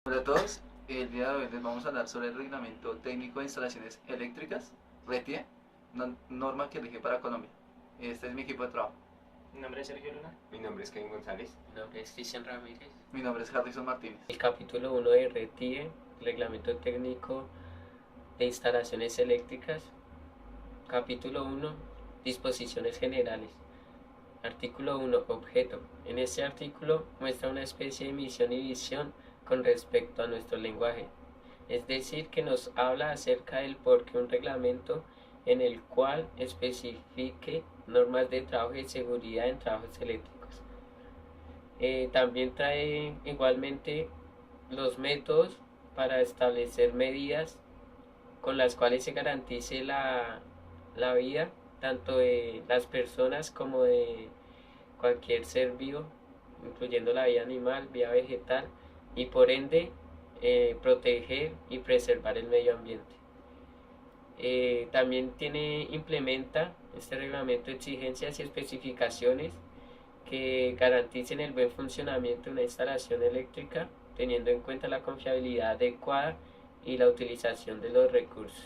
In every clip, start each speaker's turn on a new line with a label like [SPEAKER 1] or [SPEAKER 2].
[SPEAKER 1] Hola a todos, el día de hoy les vamos a hablar sobre el Reglamento Técnico de Instalaciones Eléctricas, RETIE, norma que rige para Colombia. Este es mi equipo de trabajo.
[SPEAKER 2] Mi nombre es Sergio Luna.
[SPEAKER 3] Mi nombre es Kevin González.
[SPEAKER 4] Mi nombre es Cristian Ramírez.
[SPEAKER 1] Mi nombre es Harrison Martínez.
[SPEAKER 4] El capítulo 1 de RETIE, Reglamento Técnico de Instalaciones Eléctricas. Capítulo 1, Disposiciones Generales. Artículo 1, Objeto. En este artículo muestra una especie de misión y visión con respecto a nuestro lenguaje. Es decir, que nos habla acerca del por qué un reglamento en el cual especifique normas de trabajo y seguridad en trabajos eléctricos. También trae igualmente los métodos para establecer medidas con las cuales se garantice la vida tanto de las personas como de cualquier ser vivo, incluyendo la vida animal, vida vegetal, y por ende proteger y preservar el medio ambiente. También implementa este reglamento exigencias y especificaciones que garanticen el buen funcionamiento de una instalación eléctrica, teniendo en cuenta la confiabilidad adecuada y la utilización de los recursos.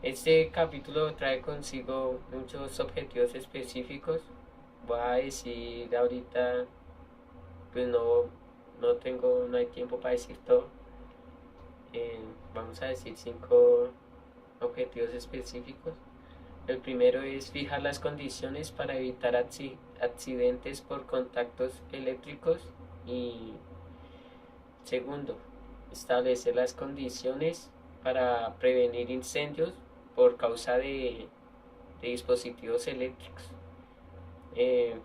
[SPEAKER 4] Este capítulo trae consigo muchos objetivos específicos. Voy a decir ahorita, pues no hay tiempo para decir todo. Vamos a decir 5 objetivos específicos. El primero es fijar las condiciones para evitar accidentes por contactos eléctricos, y segundo, establecer las condiciones para prevenir incendios por causa de dispositivos eléctricos.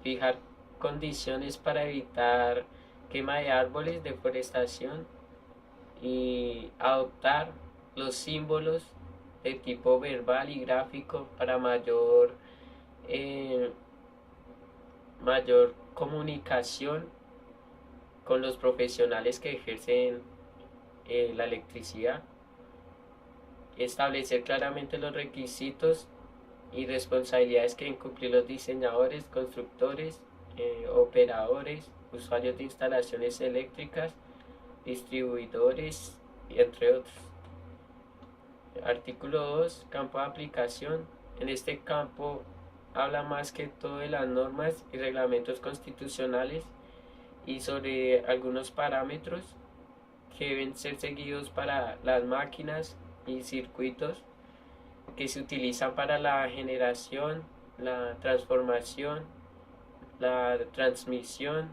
[SPEAKER 4] Fijar condiciones para evitar quema de árboles, deforestación, y adoptar los símbolos de tipo verbal y gráfico para mayor comunicación con los profesionales que ejercen la electricidad. Establecer claramente los requisitos y responsabilidades que deben cumplir los diseñadores, constructores, operadores, usuarios de instalaciones eléctricas, distribuidores, entre otros. Artículo 2, campo de aplicación. En este campo habla más que todo de las normas y reglamentos constitucionales y sobre algunos parámetros que deben ser seguidos para las máquinas y circuitos que se utilizan para la generación, la transformación, la transmisión,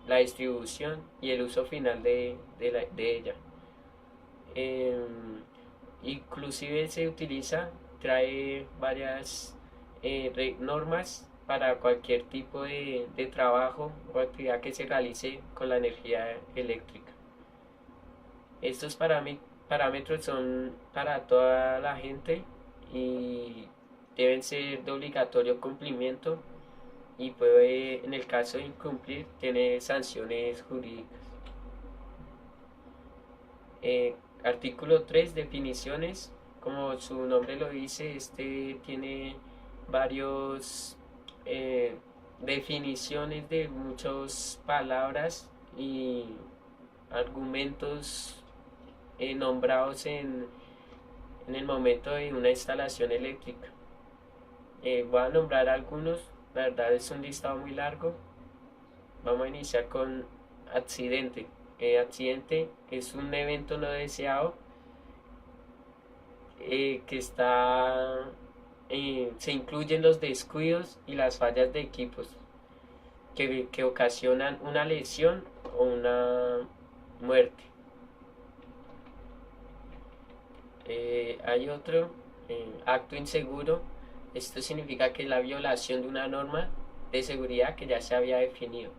[SPEAKER 4] la distribución y el uso final de ella. Inclusive trae varias normas para cualquier tipo de trabajo o actividad que se realice con la energía eléctrica. Estos parámetros son para toda la gente y deben ser de obligatorio cumplimiento, y puede, en el caso de incumplir, tiene sanciones jurídicas. Artículo 3, definiciones. Como su nombre lo dice, este tiene varios definiciones de muchas palabras y argumentos nombrados en el momento de una instalación eléctrica. Voy a nombrar algunos, la verdad es un listado muy largo. Vamos a iniciar con accidente. Accidente es un evento no deseado se incluyen los descuidos y las fallas de equipos que ocasionan una lesión o una muerte. Hay otro, acto inseguro. Esto significa que es la violación de una norma de seguridad que ya se había definido.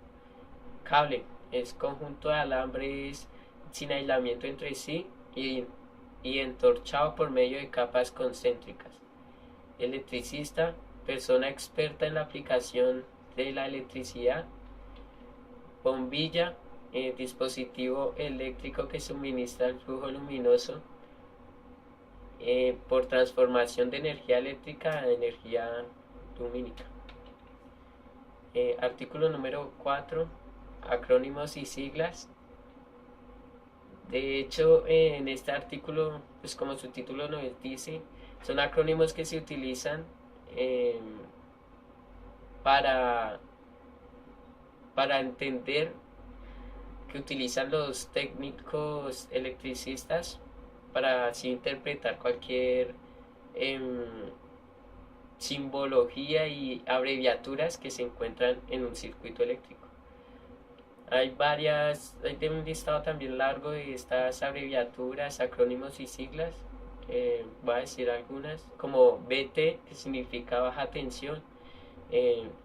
[SPEAKER 4] Cable es conjunto de alambres sin aislamiento entre sí y entorchado por medio de capas concéntricas. Electricista, persona experta en la aplicación de la electricidad. Bombilla, dispositivo eléctrico que suministra el flujo luminoso por transformación de energía eléctrica a energía lumínica. Artículo número 4, acrónimos y siglas. De hecho, en este artículo, pues como su título nos dice, son acrónimos que se utilizan eh, para, para entender, que utilizan los técnicos electricistas para así interpretar cualquier em, simbología y abreviaturas que se encuentran en un circuito eléctrico. Hay de un listado también largo de estas abreviaturas, acrónimos y siglas. Voy a decir algunas, como BT, que significa baja tensión,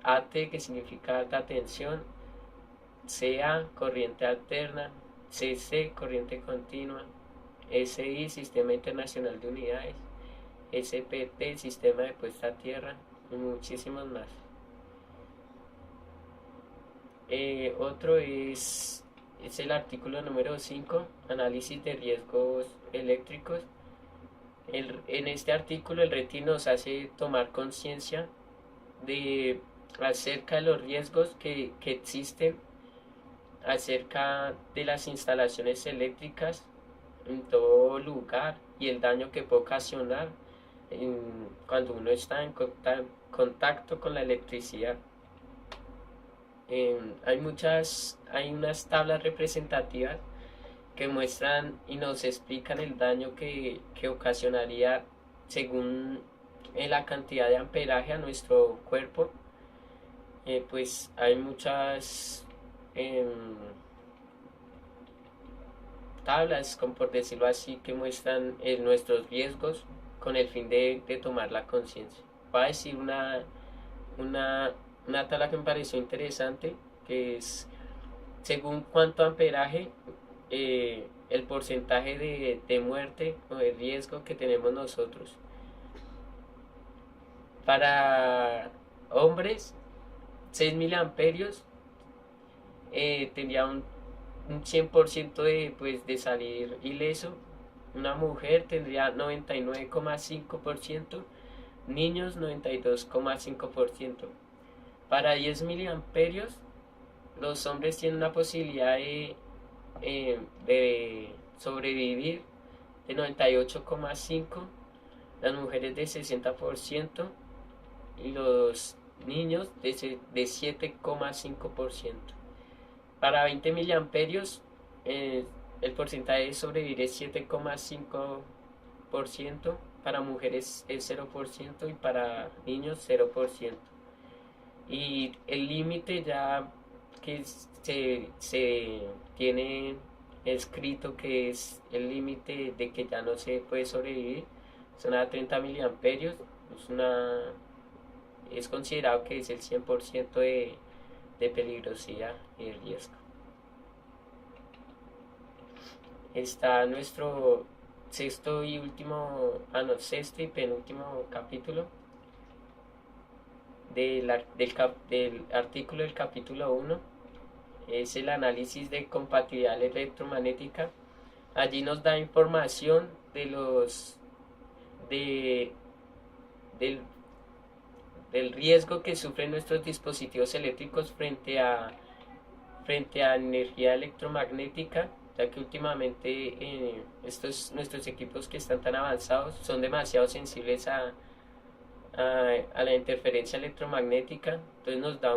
[SPEAKER 4] AT, que significa alta tensión, CA, corriente alterna, CC, corriente continua, SI, Sistema Internacional de Unidades, SPT, Sistema de Puesta a Tierra, y muchísimos más. Otro es el artículo número 5, análisis de riesgos eléctricos. En este artículo el RETI nos hace tomar conciencia de acerca de los riesgos que existen acerca de las instalaciones eléctricas en todo lugar y el daño que puede ocasionar cuando uno está en contacto con la electricidad. Hay unas tablas representativas que muestran y nos explican el daño que ocasionaría según la cantidad de amperaje a nuestro cuerpo. Pues hay muchas tablas, como por decirlo así, que muestran nuestros riesgos con el fin de tomar la conciencia. Voy a decir una tabla que me pareció interesante, que es según cuánto amperaje, el porcentaje de muerte o de riesgo que tenemos nosotros. Para hombres, 6 miliamperios tendría un 100% de salir ileso. Una mujer tendría 99,5%, niños 92,5%. Para 10 miliamperios, los hombres tienen una posibilidad de sobrevivir de 98,5%, las mujeres de 60% y los niños de 7,5%. Para 20 miliamperios, el porcentaje de sobrevivir es 7,5%, para mujeres es 0% y para niños 0%. Y el límite ya que se tiene escrito que es el límite de que ya no se puede sobrevivir son a 30 miliamperios. Es considerado que es el 100% de peligrosidad y de riesgo. Está nuestro sexto y penúltimo capítulo del artículo del capítulo 1. Es el análisis de compatibilidad electromagnética. Allí nos da información del riesgo que sufren nuestros dispositivos eléctricos frente a energía electromagnética, ya que últimamente nuestros equipos que están tan avanzados son demasiado sensibles a la interferencia electromagnética. Entonces nos da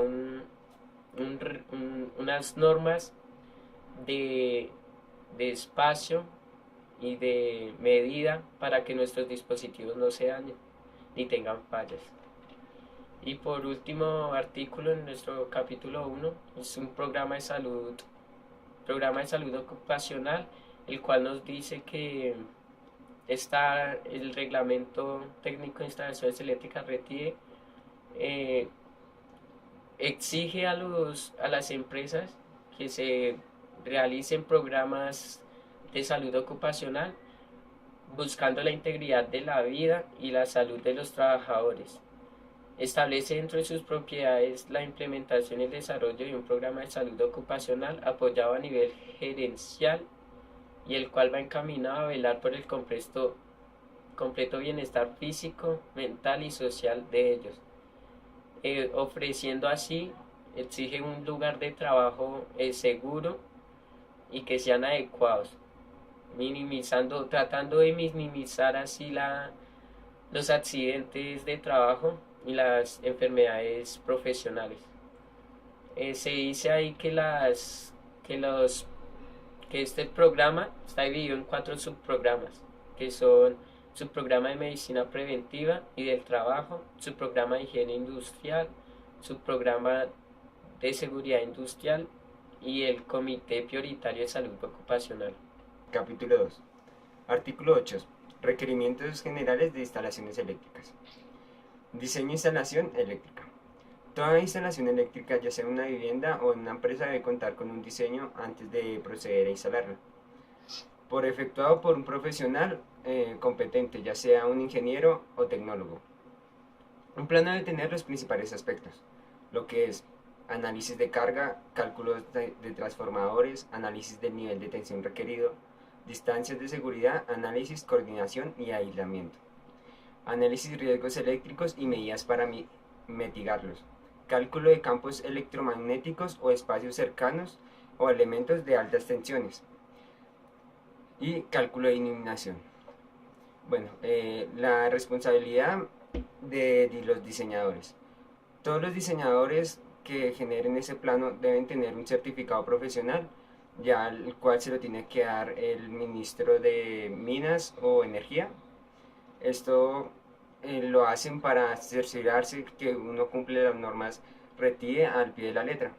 [SPEAKER 4] unas normas de espacio y de medida para que nuestros dispositivos no se dañen ni tengan fallas. Y por último artículo en nuestro capítulo 1 es un programa de salud ocupacional, el cual nos dice que está el reglamento técnico de instalaciones eléctricas RETIE, exige a las empresas que se realicen programas de salud ocupacional buscando la integridad de la vida y la salud de los trabajadores. Establece dentro de sus propiedades la implementación y el desarrollo de un programa de salud ocupacional apoyado a nivel gerencial y el cual va encaminado a velar por el completo bienestar físico, mental y social de ellos. Ofreciendo así, exige un lugar de trabajo seguro y que sean adecuados. tratando de minimizar así los accidentes de trabajo y las enfermedades profesionales. Se dice ahí que este programa está dividido en 4 subprogramas, que son subprograma de medicina preventiva y del trabajo, subprograma de higiene industrial, subprograma de seguridad industrial y el comité prioritario de salud ocupacional.
[SPEAKER 3] Capítulo 2. Artículo 8. Requerimientos generales de instalaciones eléctricas. Diseño e instalación eléctrica. Toda instalación eléctrica, ya sea en una vivienda o en una empresa, debe contar con un diseño antes de proceder a instalarla, efectuado por un profesional competente, ya sea un ingeniero o tecnólogo. Un plano debe tener los principales aspectos, lo que es análisis de carga, cálculos de transformadores, análisis del nivel de tensión requerido, distancias de seguridad, análisis, coordinación y aislamiento, análisis de riesgos eléctricos y medidas para mitigarlos, cálculo de campos electromagnéticos o espacios cercanos o elementos de altas tensiones y cálculo de iluminación. Bueno, la responsabilidad de los diseñadores. Todos los diseñadores que generen ese plano deben tener un certificado profesional, ya el cual se lo tiene que dar el ministro de Minas o Energía. Esto lo hacen para cerciorarse que uno cumple las normas RETIE al pie de la letra.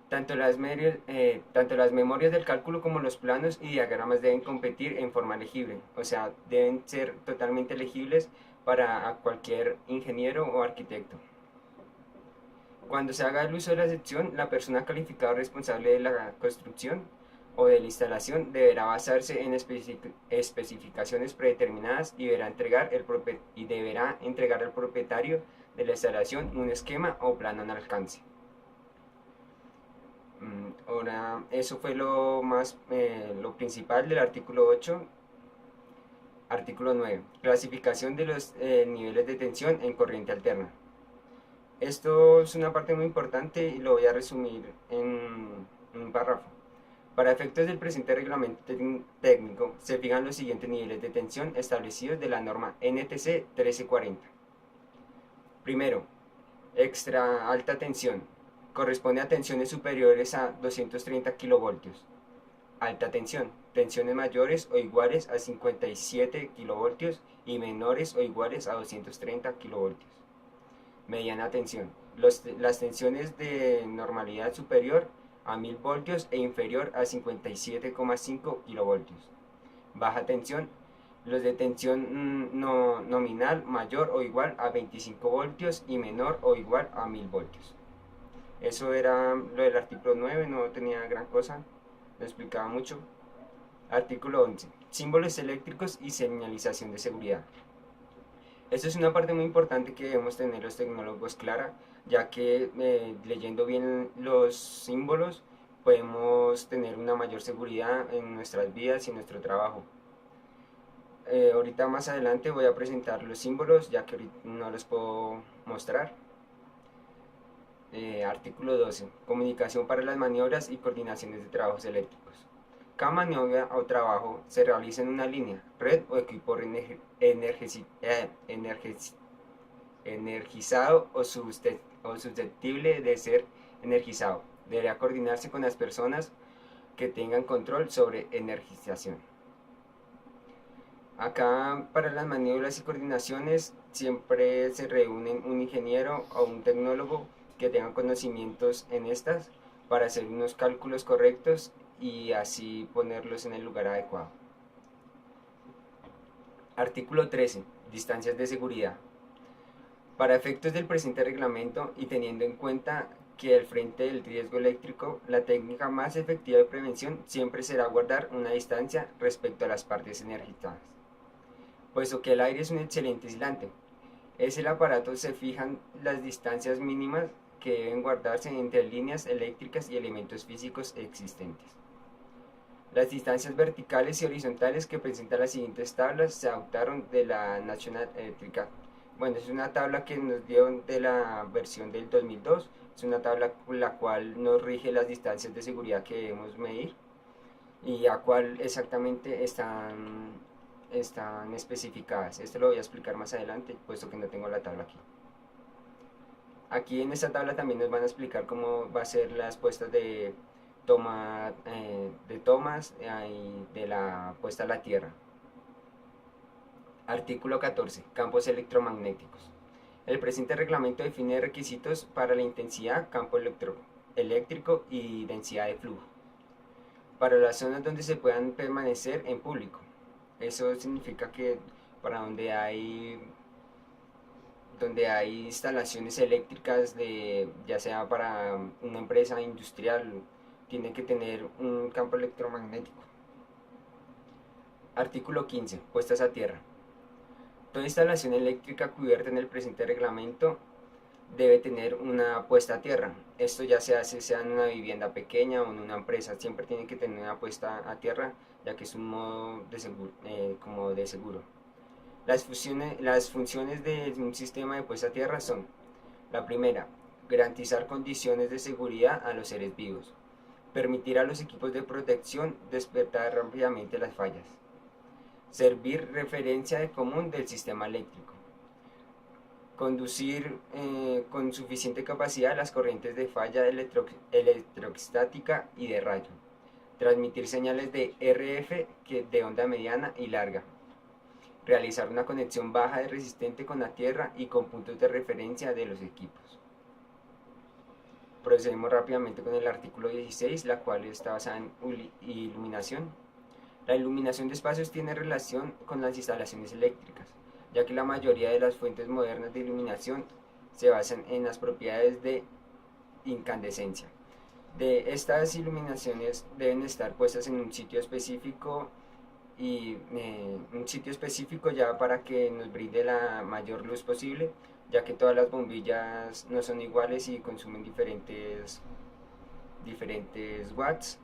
[SPEAKER 3] Tanto las memorias del cálculo como los planos y diagramas deben competir en forma legible, o sea, deben ser totalmente legibles para cualquier ingeniero o arquitecto. Cuando se haga el uso de la sección, la persona calificada responsable de la construcción o de la instalación deberá basarse en especificaciones predeterminadas y deberá entregar al propietario de la instalación un esquema o plano en alcance. Ahora, eso fue lo principal del artículo 8. Artículo 9. Clasificación de los niveles de tensión en corriente alterna. Esto es una parte muy importante y lo voy a resumir en un párrafo. Para efectos del presente reglamento técnico, se fijan los siguientes niveles de tensión establecidos de la norma NTC 1340. Primero, extra alta tensión. Corresponde a tensiones superiores a 230 kilovoltios. Alta tensión. Tensiones mayores o iguales a 57 kilovoltios y menores o iguales a 230 kilovoltios. Mediana tensión. Las tensiones de normalidad superior a 1000 voltios e inferior a 57,5 kilovoltios. Baja tensión. Los de tensión nominal mayor o igual a 25 voltios y menor o igual a 1000 voltios. Eso era lo del artículo 9, no tenía gran cosa, lo explicaba mucho. Artículo 11. Símbolos eléctricos y señalización de seguridad. Esto es una parte muy importante que debemos tener los tecnólogos clara, ya que leyendo bien los símbolos podemos tener una mayor seguridad en nuestras vidas y en nuestro trabajo. Ahorita más adelante voy a presentar los símbolos, ya que ahorita no los puedo mostrar. Artículo 12. Comunicación para las maniobras y coordinaciones de trabajos eléctricos. Cada maniobra o trabajo se realiza en una línea, red o equipo energizado o susceptible de ser energizado. Deberá coordinarse con las personas que tengan control sobre energización. Acá para las maniobras y coordinaciones siempre se reúnen un ingeniero o un tecnólogo que tengan conocimientos en estas para hacer unos cálculos correctos y así ponerlos en el lugar adecuado. Artículo 13. Distancias de seguridad. Para efectos del presente reglamento y teniendo en cuenta que al frente del riesgo eléctrico, la técnica más efectiva de prevención siempre será guardar una distancia respecto a las partes energizadas, puesto que el aire es un excelente aislante. En el aparato se fijan las distancias mínimas que deben guardarse entre líneas eléctricas y elementos físicos existentes. Las distancias verticales y horizontales que presentan las siguientes tablas se adoptaron de la National Electrical. Bueno, es una tabla que nos dio de la versión del 2002, es una tabla con la cual nos rige las distancias de seguridad que debemos medir. y a cuál exactamente están especificadas. Esto lo voy a explicar más adelante, puesto que no tengo la tabla aquí. Aquí en esta tabla también nos van a explicar cómo va a ser las puestas de tomas y de la puesta a la tierra. Artículo 14. Campos electromagnéticos. El presente reglamento define requisitos para la intensidad, campo eléctrico y densidad de flujo para las zonas donde se puedan permanecer en público. Eso significa que para donde hay instalaciones eléctricas, ya sea para una empresa industrial, tiene que tener un campo electromagnético. Artículo 15. Puestas a tierra. Toda instalación eléctrica cubierta en el presente reglamento debe tener una puesta a tierra. Esto ya se hace sea en una vivienda pequeña o en una empresa, siempre tiene que tener una puesta a tierra, ya que es un modo de seguro, como de seguro. Las funciones de un sistema de puesta a tierra son: la primera, garantizar condiciones de seguridad a los seres vivos, permitir a los equipos de protección despertar rápidamente las fallas, servir referencia de común del sistema eléctrico, conducir con suficiente capacidad las corrientes de falla electrostática y de rayo, transmitir señales de RF de onda mediana y larga, realizar una conexión baja de resistente con la tierra y con puntos de referencia de los equipos. Procedemos rápidamente con el artículo 16, la cual está basada en iluminación. La iluminación de espacios tiene relación con las instalaciones eléctricas, ya que la mayoría de las fuentes modernas de iluminación se basan en las propiedades de incandescencia. De estas iluminaciones deben estar puestas en un sitio específico ya para que nos brinde la mayor luz posible, ya que todas las bombillas no son iguales y consumen diferentes watts.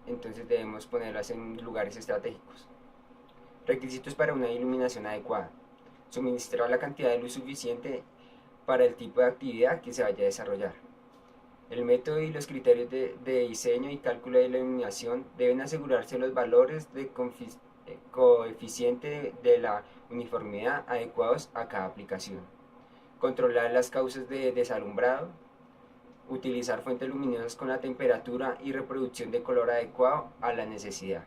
[SPEAKER 3] Entonces debemos ponerlas en lugares estratégicos. Requisitos para una iluminación adecuada: suministrar la cantidad de luz suficiente para el tipo de actividad que se vaya a desarrollar. El método y los criterios de diseño y cálculo de la iluminación deben asegurarse los valores de coeficiente de la uniformidad adecuados a cada aplicación. Controlar las causas de desalumbrado. Utilizar fuentes luminosas con la temperatura y reproducción de color adecuado a la necesidad.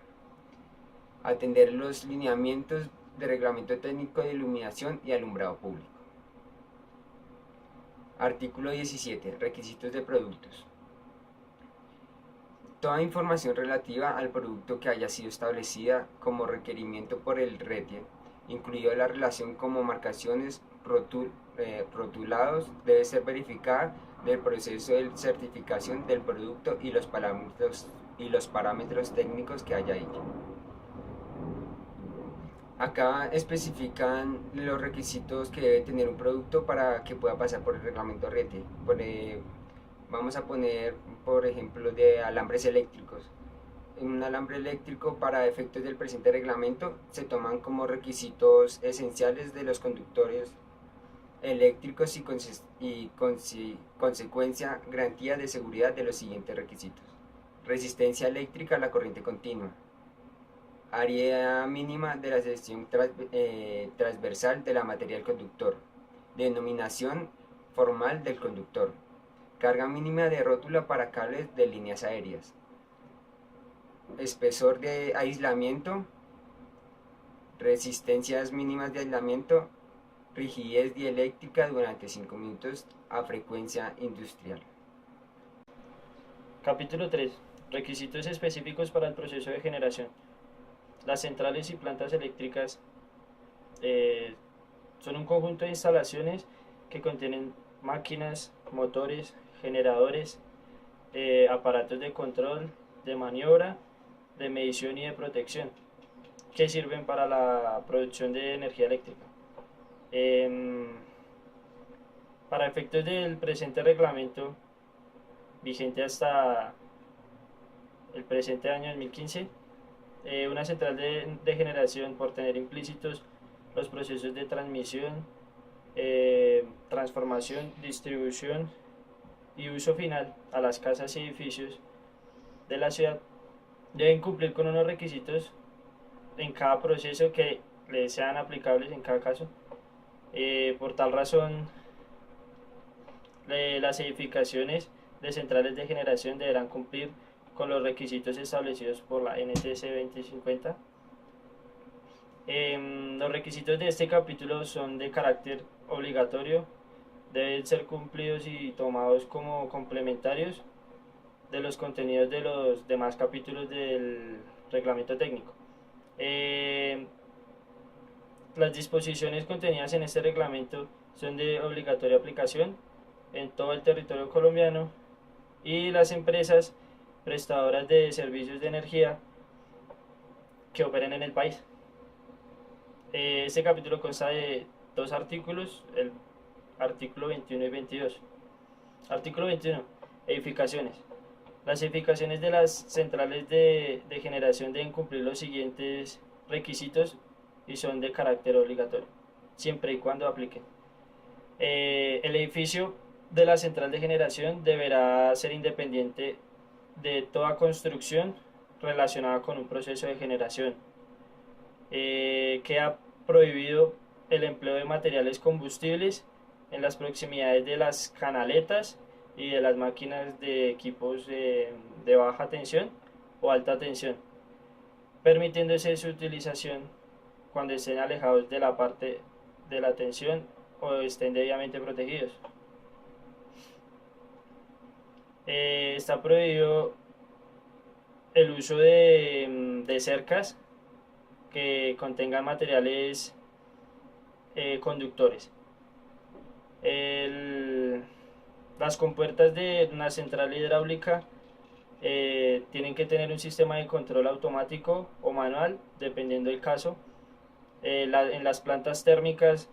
[SPEAKER 3] Atender los lineamientos de reglamento técnico de iluminación y alumbrado público. Artículo 17. Requisitos de productos. Toda información relativa al producto que haya sido establecida como requerimiento por el RETIE, incluido la relación como marcaciones, rotulados, debe ser verificada del proceso de certificación del producto y los parámetros técnicos que haya hecho. Acá especifican los requisitos que debe tener un producto para que pueda pasar por el reglamento RETIE. Vamos a poner, por ejemplo, de alambres eléctricos. En un alambre eléctrico, para efectos del presente reglamento, se toman como requisitos esenciales de los conductores eléctricos y consecuencia garantía de seguridad de los siguientes requisitos: resistencia eléctrica a la corriente continua, área mínima de la sección transversal de la materia del conductor, denominación formal del conductor, carga mínima de rótula para cables de líneas aéreas, espesor de aislamiento, resistencias mínimas de aislamiento, rigidez dieléctrica durante 5 minutos a frecuencia industrial.
[SPEAKER 2] Capítulo 3. Requisitos específicos para el proceso de generación. Las centrales y plantas eléctricas son un conjunto de instalaciones que contienen máquinas, motores, generadores, aparatos de control, de maniobra, de medición y de protección, que sirven para la producción de energía eléctrica. Para efectos del presente reglamento, vigente hasta el presente año 2015, una central de generación, por tener implícitos los procesos de transmisión, transformación, distribución y uso final a las casas y edificios de la ciudad, Deben cumplir con unos requisitos en cada proceso que les sean aplicables en cada caso. Por tal razón, las edificaciones de centrales de generación deberán cumplir con los requisitos establecidos por la NTC 2050. Los requisitos de este capítulo son de carácter obligatorio, deben ser cumplidos y tomados como complementarios de los contenidos de los demás capítulos del reglamento técnico. Las disposiciones contenidas en este reglamento son de obligatoria aplicación en todo el territorio colombiano y las empresas prestadoras de servicios de energía que operen en el país. Este capítulo consta de dos artículos, el artículo 21 y 22. Artículo 21. Edificaciones. Las edificaciones de las centrales de generación deben cumplir los siguientes requisitos y son de carácter obligatorio, siempre y cuando apliquen. El edificio de la central de generación deberá ser independiente de toda construcción relacionada con un proceso de generación. Queda prohibido el empleo de materiales combustibles en las proximidades de las canaletas y de las máquinas de equipos de baja tensión o alta tensión, permitiéndose su utilización cuando estén alejados de la parte de la tensión o estén debidamente protegidos. Está prohibido el uso de cercas que contengan materiales conductores. Las compuertas de una central hidráulica tienen que tener un sistema de control automático o manual, dependiendo del caso. En las plantas térmicas,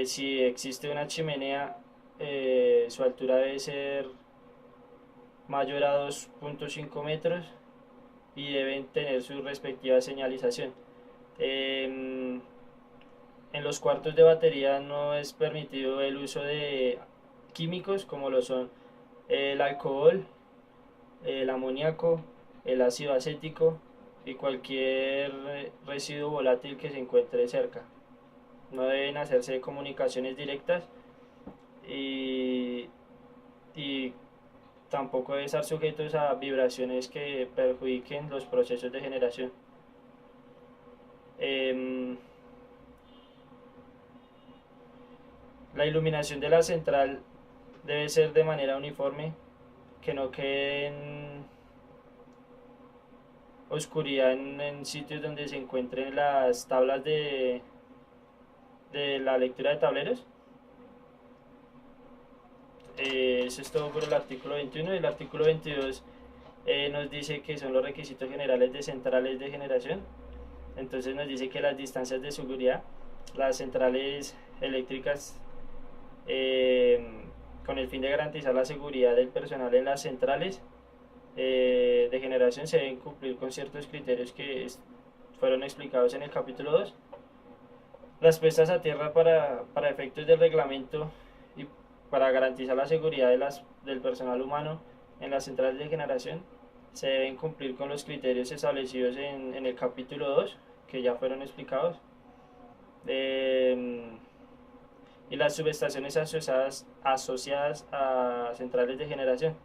[SPEAKER 2] si existe una chimenea, su altura debe ser mayor a 2.5 metros y deben tener su respectiva señalización. En los cuartos de batería no es permitido el uso de químicos como lo son el alcohol, el amoníaco, el ácido acético y cualquier residuo volátil que se encuentre cerca. No deben hacerse comunicaciones directas y tampoco deben estar sujetos a vibraciones que perjudiquen los procesos de generación. La iluminación de la central debe ser de manera uniforme, que no quede en oscuridad en sitios donde se encuentren las tablas de la lectura de tableros. Eso es todo por el artículo 21. El artículo 22 nos dice que son los requisitos generales de centrales de generación. Entonces nos dice que las distancias de seguridad, las centrales eléctricas, con el fin de garantizar la seguridad del personal en las centrales de generación, se deben cumplir con ciertos criterios que fueron explicados en el capítulo 2. Las puestas a tierra para efectos del reglamento y para garantizar la seguridad del personal humano en las centrales de generación se deben cumplir con los criterios establecidos en el capítulo 2, que ya fueron explicados. Y las subestaciones asociadas a centrales de generación,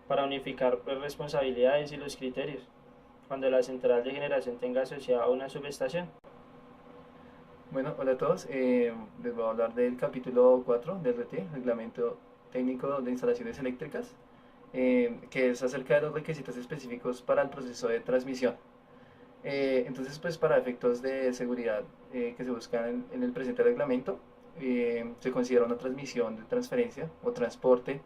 [SPEAKER 2] para unificar pues, responsabilidades y los criterios cuando la central de generación tenga asociada una subestación.
[SPEAKER 1] Bueno, hola a todos. Les voy a hablar del capítulo 4 del RT, Reglamento Técnico de Instalaciones Eléctricas, que es acerca de los requisitos específicos para el proceso de transmisión. Entonces, pues para efectos de seguridad que se buscan en el presente reglamento, se considera una transmisión de transferencia o transporte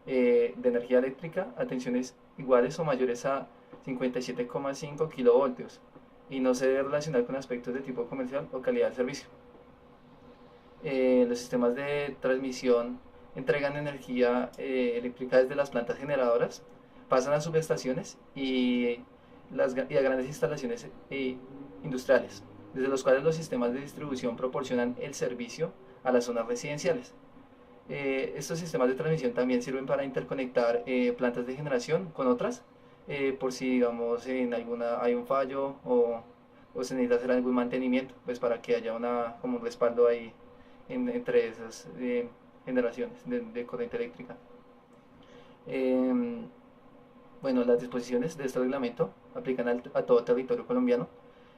[SPEAKER 1] de energía eléctrica a tensiones iguales o mayores a 57,5 kilovoltios y no se debe relacionar con aspectos de tipo comercial o calidad del servicio. Los sistemas de transmisión entregan energía eléctrica desde las plantas generadoras, pasan a subestaciones y a grandes instalaciones industriales, desde los cuales los sistemas de distribución proporcionan el servicio a las zonas residenciales. Estos sistemas de transmisión también sirven para interconectar plantas de generación con otras por si digamos en alguna hay un fallo o se necesita hacer algún mantenimiento, pues para que haya como un respaldo ahí entre esas generaciones de corriente eléctrica. Em, bueno, las disposiciones de este reglamento aplican a todo territorio colombiano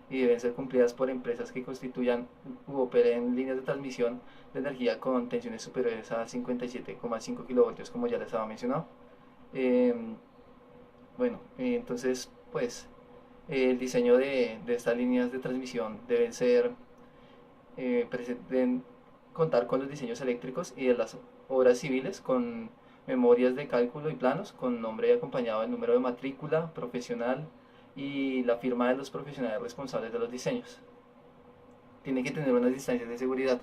[SPEAKER 1] y deben ser cumplidas por empresas que constituyan u operen líneas de transmisión de energía con tensiones superiores a 57,5 kilovoltios, como ya les había mencionado. Em, bueno, entonces, pues, el diseño de estas líneas de transmisión deben contar con los diseños eléctricos y de las obras civiles con memorias de cálculo y planos con nombre acompañado del número de matrícula profesional y la firma de los profesionales responsables de los diseños. Tiene que tener unas distancias de seguridad.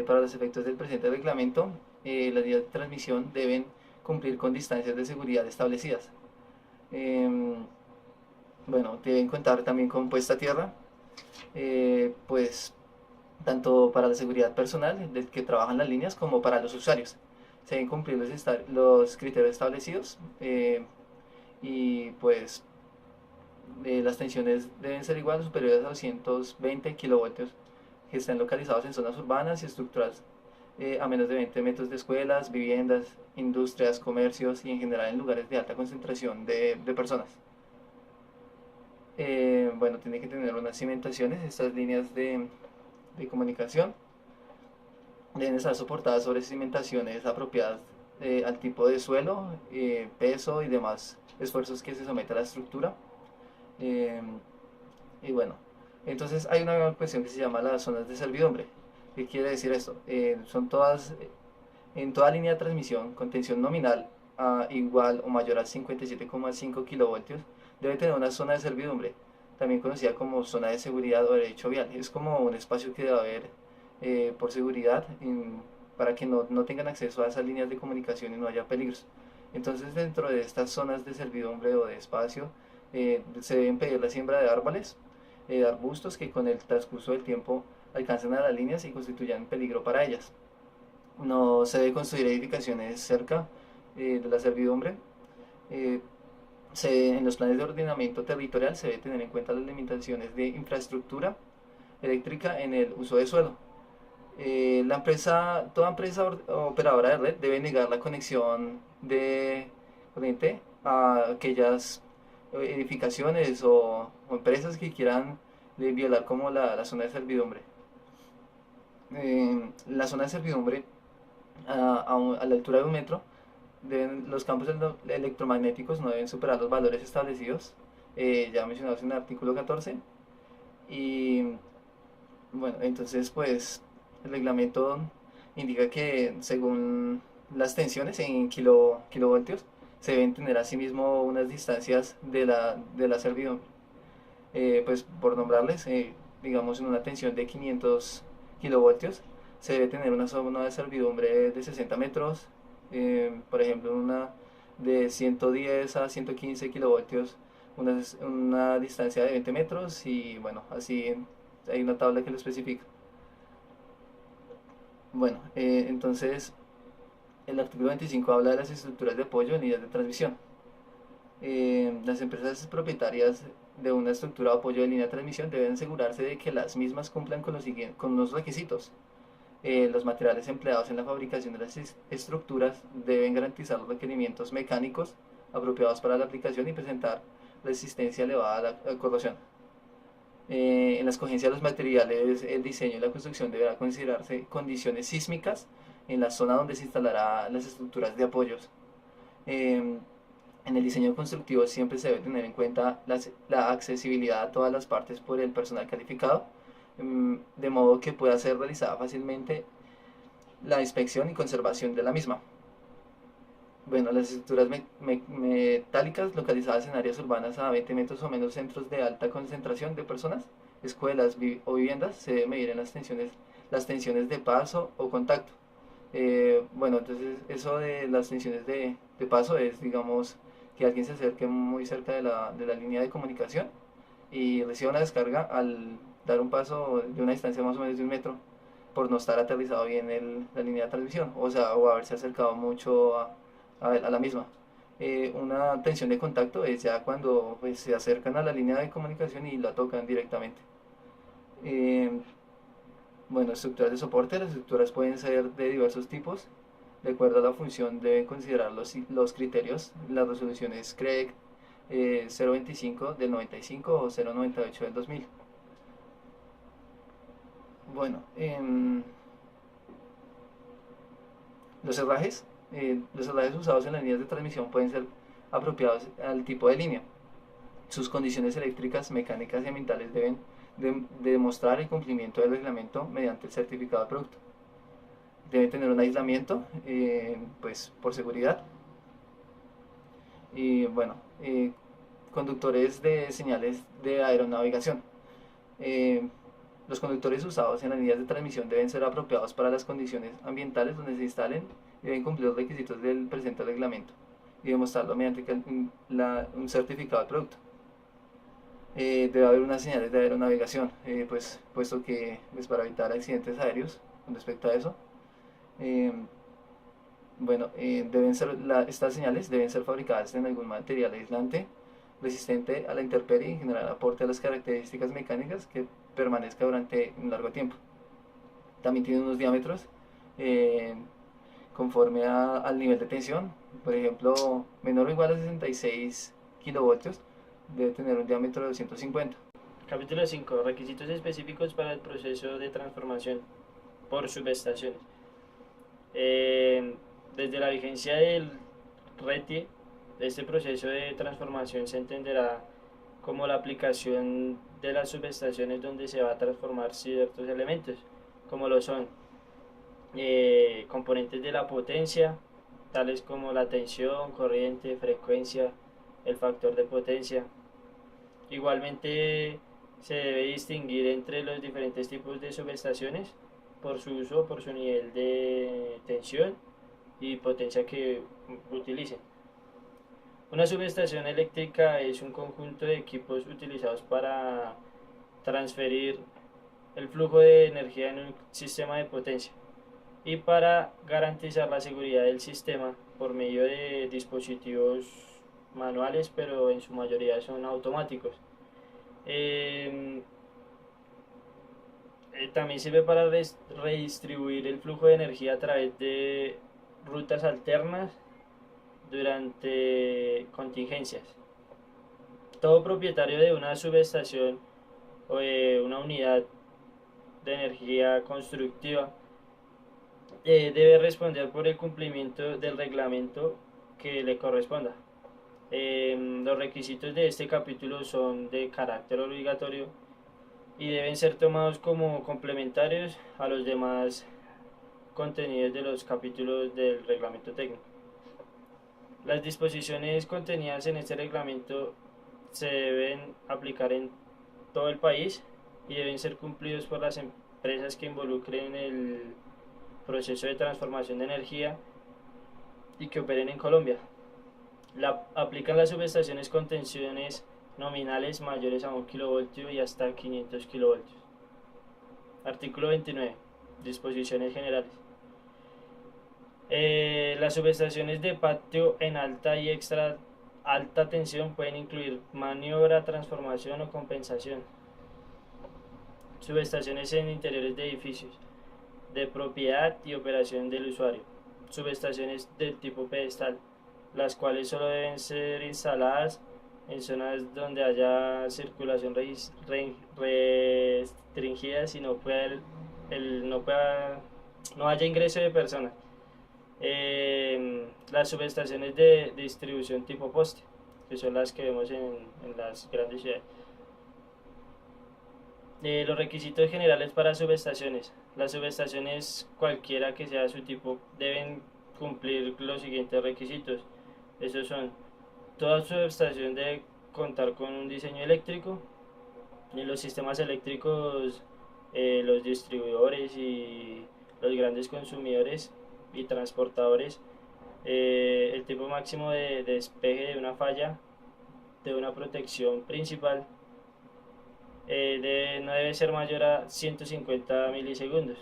[SPEAKER 1] Para los efectos del presente reglamento, las líneas de transmisión deben cumplir con distancias de seguridad establecidas. Em, bueno, deben contar también con puesta a tierra, pues tanto para la seguridad personal del que trabajan las líneas como para los usuarios. Se deben cumplir los criterios establecidos y pues las tensiones deben ser iguales o superiores a 220 kilovoltios que estén localizados en zonas urbanas y estructuras a menos de 20 metros de escuelas, viviendas, industrias, comercios y en general en lugares de alta concentración de personas. Bueno, tiene que tener unas cimentaciones, estas líneas de comunicación deben estar soportadas sobre cimentaciones apropiadas al tipo de suelo, peso y demás esfuerzos que se somete a la estructura. Y bueno, entonces hay una cuestión que se llama las zonas de servidumbre. ¿Qué quiere decir esto? Son todas, en toda línea de transmisión con tensión nominal igual o mayor a 57,5 kilovoltios, debe tener una zona de servidumbre, también conocida como zona de seguridad o derecho vial. Es como un espacio que debe haber por seguridad para que no tengan acceso a esas líneas de comunicación y no haya peligros. Entonces, dentro de estas zonas de servidumbre o de espacio, se deben pedir la siembra de árboles, arbustos que con el transcurso del tiempo alcancen a las líneas y constituyan peligro para ellas. No se debe construir edificaciones cerca de la servidumbre. Eh, en los planes de ordenamiento territorial se debe tener en cuenta las limitaciones de infraestructura eléctrica en el uso de suelo. Toda empresa operadora de red debe negar la conexión de corriente a aquellas edificaciones o empresas que quieran violar como la zona de servidumbre. La zona de servidumbre a la altura de 1 metro, los campos electromagnéticos no deben superar los valores establecidos, ya mencionados en el artículo 14. Y bueno, entonces pues el reglamento indica que según las tensiones en kilovoltios se deben tener asimismo unas distancias de la servidumbre. Pues por nombrarles, digamos en una tensión de 500 kilovoltios se debe tener una zona de servidumbre de 60 metros, por ejemplo una de 110 a 115 kilovoltios, una distancia de 20 metros y bueno, así hay una tabla que lo especifica. Bueno, entonces el artículo 25 habla de las estructuras de apoyo en líneas de transmisión. Las empresas propietarias de una estructura de apoyo de línea de transmisión deben asegurarse de que las mismas cumplan con unos requisitos. Los materiales empleados en la fabricación de las estructuras deben garantizar los requerimientos mecánicos apropiados para la aplicación y presentar resistencia elevada a la corrosión. En la escogencia de los materiales, el diseño y la construcción deberá considerarse condiciones sísmicas en la zona donde se instalarán las estructuras de apoyos. En el diseño constructivo siempre se debe tener en cuenta la accesibilidad a todas las partes por el personal calificado, de modo que pueda ser realizada fácilmente la inspección y conservación de la misma. Bueno, las estructuras metálicas localizadas en áreas urbanas a 20 metros o menos centros de alta concentración de personas, escuelas o viviendas, se debe medir en las tensiones de paso o contacto. Bueno, entonces eso de las tensiones de paso es, digamos, que alguien se acerque muy cerca de la línea de comunicación y reciba una descarga al dar un paso de una distancia más o menos de 1 metro por no estar aterrizado bien la línea de transmisión, o sea, o haberse acercado mucho a la misma. Una tensión de contacto es ya cuando pues, se acercan a la línea de comunicación y la tocan directamente. Eh, bueno, estructuras de soporte. Las estructuras pueden ser de diversos tipos. De acuerdo a la función deben considerar los criterios. La resolución es CREG 0.25 del 95 o 0.98 del 2000. Bueno, los herrajes usados en las líneas de transmisión pueden ser apropiados al tipo de línea. Sus condiciones eléctricas, mecánicas y ambientales deben demostrar el cumplimiento del reglamento mediante el certificado de producto. Debe tener un aislamiento, pues por seguridad. Y bueno, conductores de señales de aeronavegación. Los conductores usados en las líneas de transmisión deben ser apropiados para las condiciones ambientales donde se instalen y deben cumplir los requisitos del presente reglamento y demostrarlo mediante un certificado de producto. Debe haber unas señales de aeronavegación, pues, puesto que es para evitar accidentes aéreos con respecto a eso. Bueno, estas señales deben ser fabricadas en algún material aislante, resistente a la intemperie y en general aporte a las características mecánicas que permanezca durante un largo tiempo. También tiene unos diámetros conforme al nivel de tensión. Por ejemplo, menor o igual a 66 kilovoltios debe tener un diámetro de 250.
[SPEAKER 2] Capítulo 5. Requisitos específicos para el proceso de transformación por subestaciones. Desde la vigencia del RETIE, este proceso de transformación se entenderá como la aplicación de las subestaciones donde se va a transformar ciertos elementos, como lo son componentes de la potencia, tales como la tensión, corriente, frecuencia, el factor de potencia. Igualmente se debe distinguir entre los diferentes tipos de subestaciones por su uso, por su nivel de tensión y potencia que utilicen. Una subestación eléctrica es un conjunto de equipos utilizados para transferir el flujo de energía en un sistema de potencia y para garantizar la seguridad del sistema por medio de dispositivos manuales, pero en su mayoría son automáticos. También sirve para redistribuir el flujo de energía a través de rutas alternas durante contingencias. Todo propietario de una subestación o de una unidad de energía constructiva debe responder por el cumplimiento del reglamento que le corresponda. Los requisitos de este capítulo son de carácter obligatorio y deben ser tomados como complementarios a los demás contenidos de los capítulos del reglamento técnico. Las disposiciones contenidas en este reglamento se deben aplicar en todo el país y deben ser cumplidos por las empresas que involucren el proceso de transformación de energía y que operen en Colombia. Aplican las subestaciones con tensiones nominales mayores a 1 kV y hasta 500 kV. Artículo 29. Disposiciones generales. Las subestaciones de patio en alta y extra alta tensión pueden incluir maniobra, transformación o compensación. Subestaciones en interiores de edificios, de propiedad y operación del usuario. Subestaciones del tipo pedestal, las cuales solo deben ser instaladas en zonas donde haya circulación restringida y no haya ingreso de personas. Las subestaciones de distribución tipo poste, que son las que vemos en las grandes ciudades. Los requisitos generales para subestaciones. Las subestaciones, cualquiera que sea su tipo, deben cumplir los siguientes requisitos. Estos son: toda subestación debe contar con un diseño eléctrico. En los sistemas eléctricos, los distribuidores y los grandes consumidores y transportadores, el tiempo máximo de despeje de una falla de una protección principal no debe ser mayor a 150 milisegundos.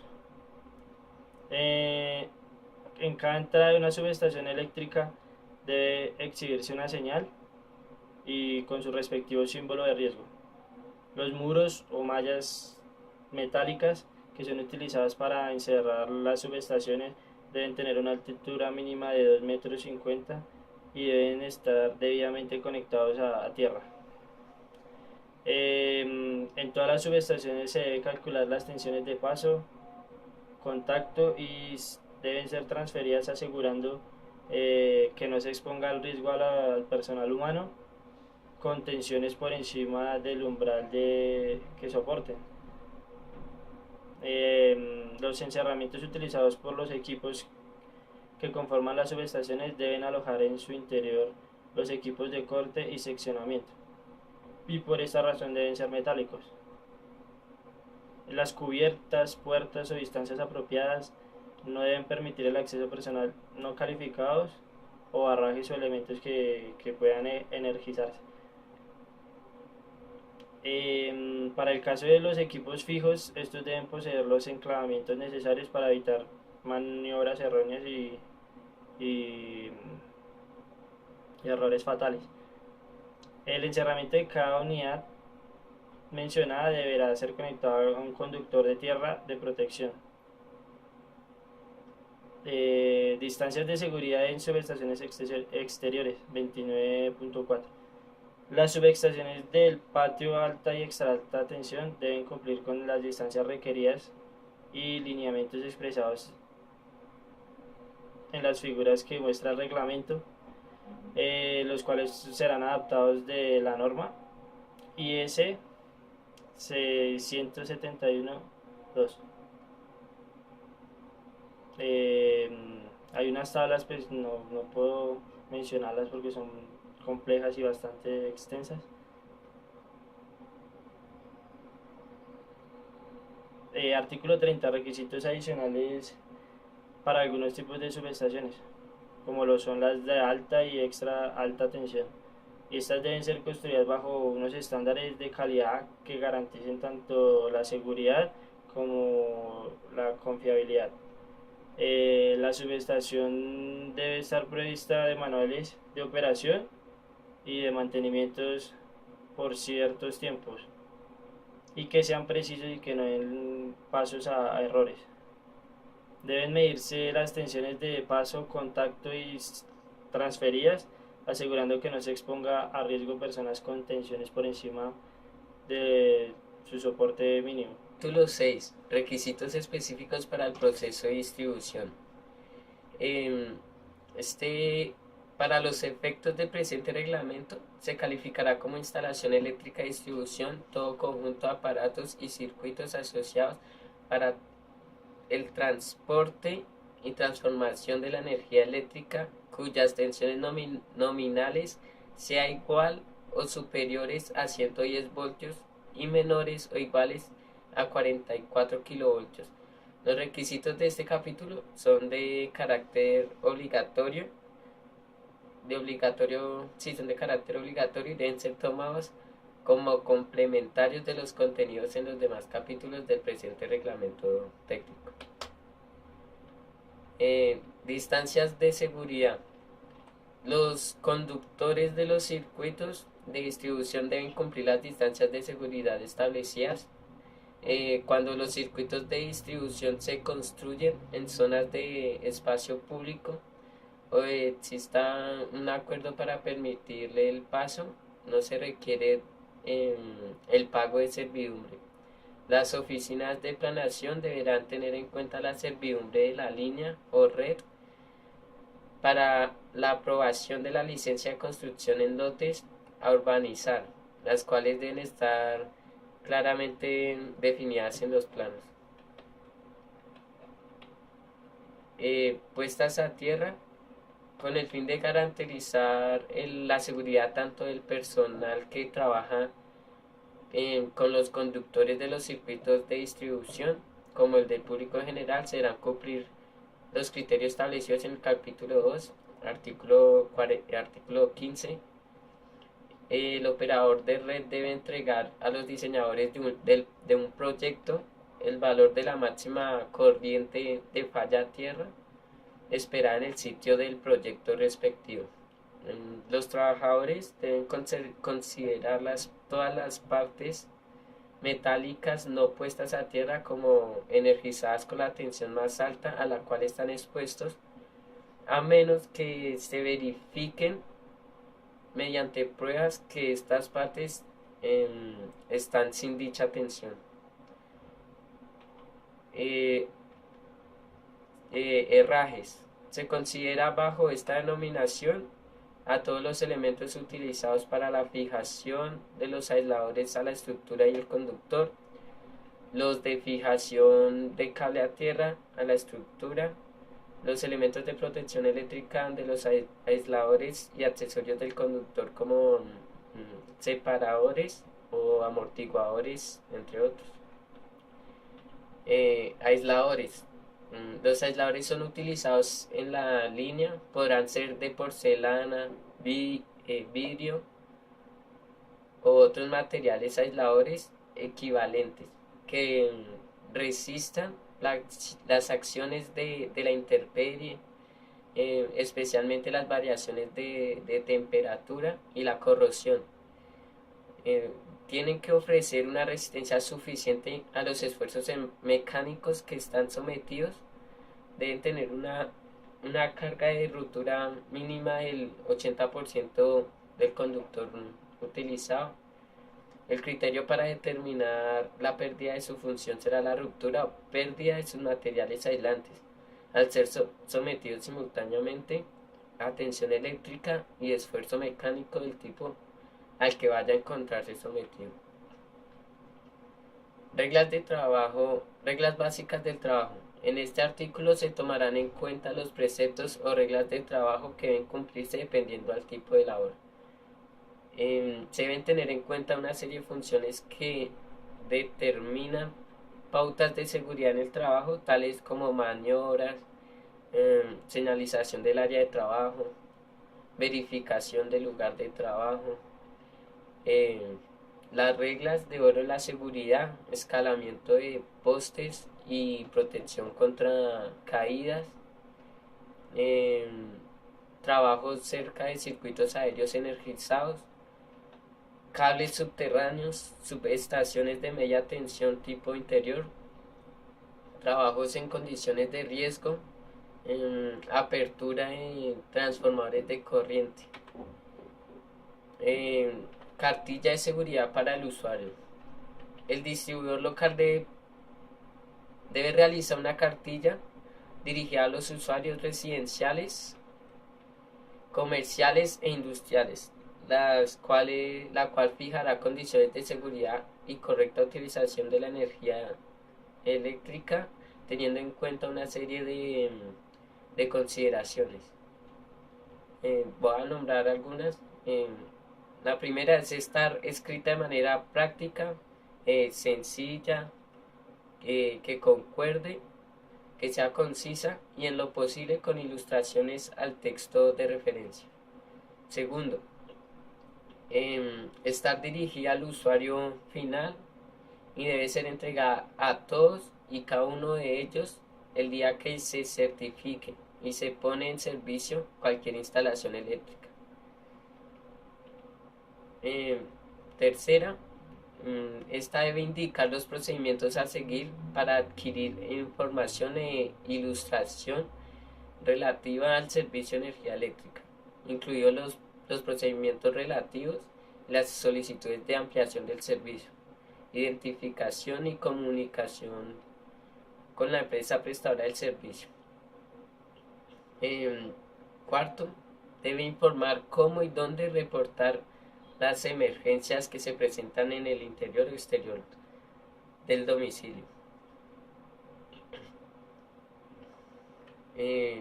[SPEAKER 2] En cada entrada de una subestación eléctrica debe exhibirse una señal y con su respectivo símbolo de riesgo. Los muros o mallas metálicas que son utilizadas para encerrar las subestaciones deben tener una altura mínima de 2,50 m y deben estar debidamente conectados a tierra. En todas las subestaciones se debe calcular las tensiones de paso, contacto y deben ser transferidas asegurando que no se exponga al riesgo al personal humano con tensiones por encima del umbral que soporten. Los encerramientos utilizados por los equipos que conforman las subestaciones deben alojar en su interior los equipos de corte y seccionamiento, y por esta razón deben ser metálicos. Las cubiertas, puertas o distancias apropiadas no deben permitir el acceso personal no calificados o barrajes o elementos que puedan energizarse. Para el caso de los equipos fijos, estos deben poseer los enclavamientos necesarios para evitar maniobras erróneas y errores fatales. El encerramiento de cada unidad mencionada deberá ser conectado a un conductor de tierra de protección. Distancias de seguridad en subestaciones exteriores 29.4. Las subestaciones del patio alta y extra alta tensión deben cumplir con las distancias requeridas y lineamientos expresados en las figuras que muestra el reglamento, los cuales serán adaptados de la norma IS 671-2. Hay unas tablas, pues no puedo mencionarlas porque son complejas y bastante extensas. Artículo 30. Requisitos adicionales para algunos tipos de subestaciones, como lo son las de alta y extra alta tensión. Estas deben ser construidas bajo unos estándares de calidad que garanticen tanto la seguridad como la confiabilidad. La subestación debe estar provista de manuales de operación y de mantenimientos por ciertos tiempos, y que sean precisos y que no den pasos a errores. Deben medirse las tensiones de paso, contacto y transferidas, asegurando que no se exponga a riesgo personas con tensiones por encima de su soporte mínimo.
[SPEAKER 4] Título 6. Requisitos específicos para el proceso de distribución. Para los efectos del presente reglamento, se calificará como instalación eléctrica de distribución todo conjunto de aparatos y circuitos asociados para el transporte y transformación de la energía eléctrica cuyas tensiones nominales sea igual o superiores a 110 voltios y menores o iguales a 44 kilovoltios. Los requisitos de este capítulo son de carácter obligatorio, son de carácter obligatorio y deben ser tomados como complementarios de los contenidos en los demás capítulos del presente reglamento técnico. Distancias de seguridad. Los conductores de los circuitos de distribución deben cumplir las distancias de seguridad establecidas cuando los circuitos de distribución se construyen en zonas de espacio público o exista un acuerdo para permitirle el paso, no se requiere el pago de servidumbre. Las oficinas de planeación deberán tener en cuenta la servidumbre de la línea o red para la aprobación de la licencia de construcción en lotes a urbanizar, las cuales deben estar claramente definidas en los planos. Puestas a tierra con el fin de garantizar la seguridad tanto del personal que trabaja con los conductores de los circuitos de distribución como el del público en general, se deberán cumplir los criterios establecidos en el capítulo 2, artículo 15. El operador de red debe entregar a los diseñadores de un proyecto el valor de la máxima corriente de falla a tierra esperada en el sitio del proyecto respectivo. Los trabajadores deben considerar todas las partes metálicas no puestas a tierra como energizadas con la tensión más alta a la cual están expuestos, a menos que se verifiquen mediante pruebas que estas partes están sin dicha tensión. Herrajes. Se considera bajo esta denominación a todos los elementos utilizados para la fijación de los aisladores a la estructura y el conductor, los de fijación de cable a tierra a la estructura, los elementos de protección eléctrica de los aisladores y accesorios del conductor como separadores o amortiguadores, entre otros. Aisladores. Los aisladores son utilizados en la línea, podrán ser de porcelana, vidrio o otros materiales aisladores equivalentes que resistan las acciones de la intemperie, especialmente las variaciones de temperatura y la corrosión. Tienen que ofrecer una resistencia suficiente a los esfuerzos mecánicos que están sometidos. Deben tener una carga de ruptura mínima del 80% del conductor utilizado. El criterio para determinar la pérdida de su función será la ruptura o pérdida de sus materiales aislantes, al ser sometidos simultáneamente a tensión eléctrica y esfuerzo mecánico del tipo al que vaya a encontrarse sometido. Reglas de trabajo, reglas básicas del trabajo. En este artículo se tomarán en cuenta los preceptos o reglas de trabajo que deben cumplirse dependiendo del tipo de labor. Se deben tener en cuenta una serie de funciones que determinan pautas de seguridad en el trabajo, tales como maniobras, señalización del área de trabajo, verificación del lugar de trabajo, las reglas de oro de la seguridad, escalamiento de postes y protección contra caídas, trabajos cerca de circuitos aéreos energizados, cables subterráneos, subestaciones de media tensión tipo interior, trabajos en condiciones de riesgo, apertura de transformadores de corriente, cartilla de seguridad para el usuario. El distribuidor local debe realizar una cartilla dirigida a los usuarios residenciales, comerciales e industriales, la cual fijará condiciones de seguridad y correcta utilización de la energía eléctrica, teniendo en cuenta una serie de consideraciones. Voy a nombrar algunas. La primera es estar escrita de manera práctica, sencilla, que concuerde, que sea concisa y en lo posible con ilustraciones al texto de referencia. Segundo, estar dirigida al usuario final y debe ser entregada a todos y cada uno de ellos el día que se certifique y se pone en servicio cualquier instalación eléctrica. Tercera, esta debe indicar los procedimientos a seguir para adquirir información e ilustración relativa al servicio de energía eléctrica, incluidos los procedimientos relativos a las solicitudes de ampliación del servicio, identificación y comunicación con la empresa prestadora del servicio. Cuarto, debe informar cómo y dónde reportar las emergencias que se presentan en el interior o exterior del domicilio.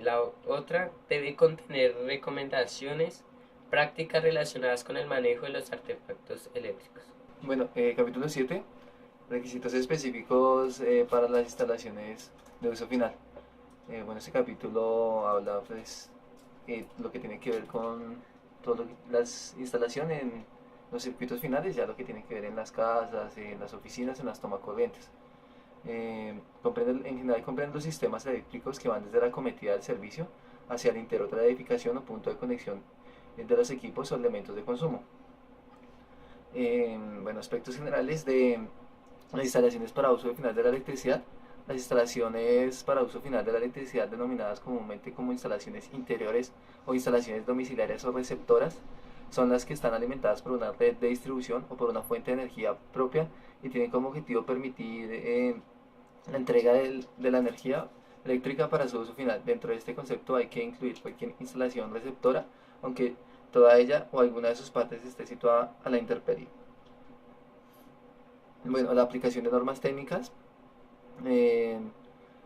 [SPEAKER 4] La otra debe contener recomendaciones prácticas relacionadas con el manejo de los artefactos eléctricos.
[SPEAKER 1] Bueno, capítulo 7, requisitos específicos para las instalaciones de uso final. Bueno, este capítulo habla pues lo que tiene que ver con todas las instalaciones en los circuitos finales, ya lo que tiene que ver en las casas, en las oficinas, en las tomacorrientes. En general comprende los sistemas eléctricos que van desde la cometida del servicio hacia el interior de la edificación o punto de conexión de los equipos o elementos de consumo. Bueno, aspectos generales de las instalaciones para uso final de la electricidad. Las instalaciones para uso final de la electricidad, denominadas comúnmente como instalaciones interiores o instalaciones domiciliarias o receptoras, son las que están alimentadas por una red de distribución o por una fuente de energía propia y tienen como objetivo permitir la entrega de la energía eléctrica para su uso final. Dentro de este concepto hay que incluir cualquier instalación receptora, aunque toda ella o alguna de sus partes esté situada a la intemperie. Bueno, la aplicación de normas técnicas, eh,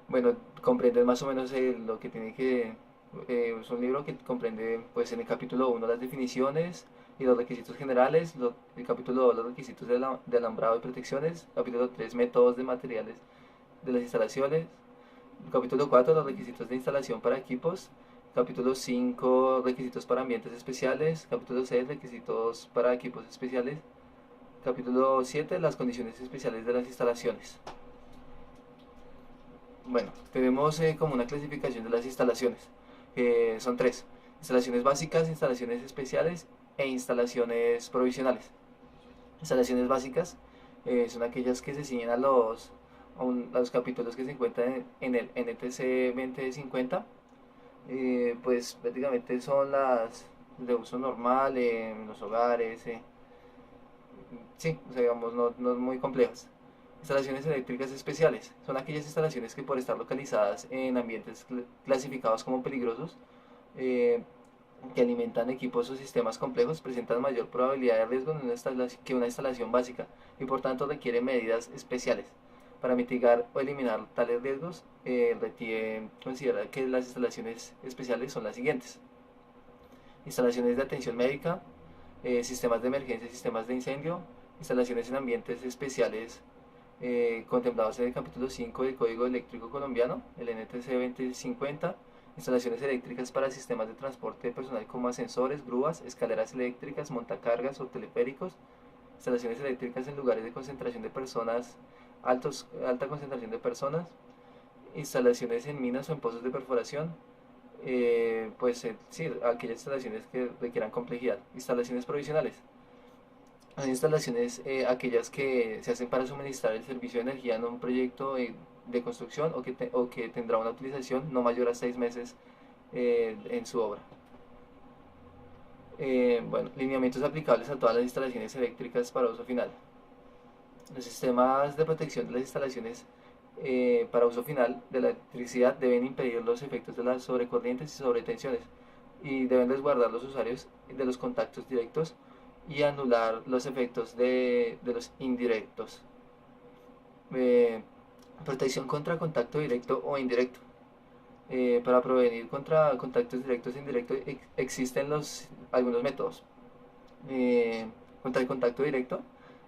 [SPEAKER 1] bueno, comprende más o menos lo que tiene que, es un libro que comprende, pues en el capítulo 1 las definiciones y los requisitos generales, el capítulo 2 los requisitos de alambrado y protecciones, capítulo 3 métodos de materiales de las instalaciones, el capítulo 4 los requisitos de instalación para equipos, capítulo 5 requisitos para ambientes especiales, capítulo 6 requisitos para equipos especiales, capítulo 7 las condiciones especiales de las instalaciones. Bueno, tenemos como una clasificación de las instalaciones, son tres: instalaciones básicas, instalaciones especiales e instalaciones provisionales. Instalaciones básicas son aquellas que se ciñen a los capítulos que se encuentran en el NTC 2050. Pues prácticamente son las de uso normal en los hogares, sí, o sea, digamos, no muy complejas. Instalaciones eléctricas especiales son aquellas instalaciones que, por estar localizadas en ambientes clasificados como peligrosos, eh, que alimentan equipos o sistemas complejos, presentan mayor probabilidad de riesgo que una instalación básica y por tanto requieren medidas especiales. Para mitigar o eliminar tales riesgos, RETIE considera que las instalaciones especiales son las siguientes: instalaciones de atención médica, sistemas de emergencia, sistemas de incendio, instalaciones en ambientes especiales contemplados en el capítulo 5 del Código Eléctrico Colombiano, el NTC 2050, instalaciones eléctricas para sistemas de transporte personal como ascensores, grúas, escaleras eléctricas, montacargas o teleféricos, instalaciones eléctricas en lugares de concentración de personas, alta concentración de personas, instalaciones en minas o en pozos de perforación, sí, aquellas instalaciones que requieran complejidad. Instalaciones provisionales. Hay instalaciones, aquellas que se hacen para suministrar el servicio de energía en un proyecto de construcción o que tendrá una utilización no mayor a 6 meses en su obra. Bueno, lineamientos aplicables a todas las instalaciones eléctricas para uso final. Los sistemas de protección de las instalaciones para uso final de la electricidad deben impedir los efectos de las sobrecorrientes y sobretensiones y deben resguardar los usuarios de los contactos directos y anular los efectos de los indirectos. Protección contra contacto directo o indirecto. Para prevenir contra contactos directos e indirectos existen algunos métodos. Contra el contacto directo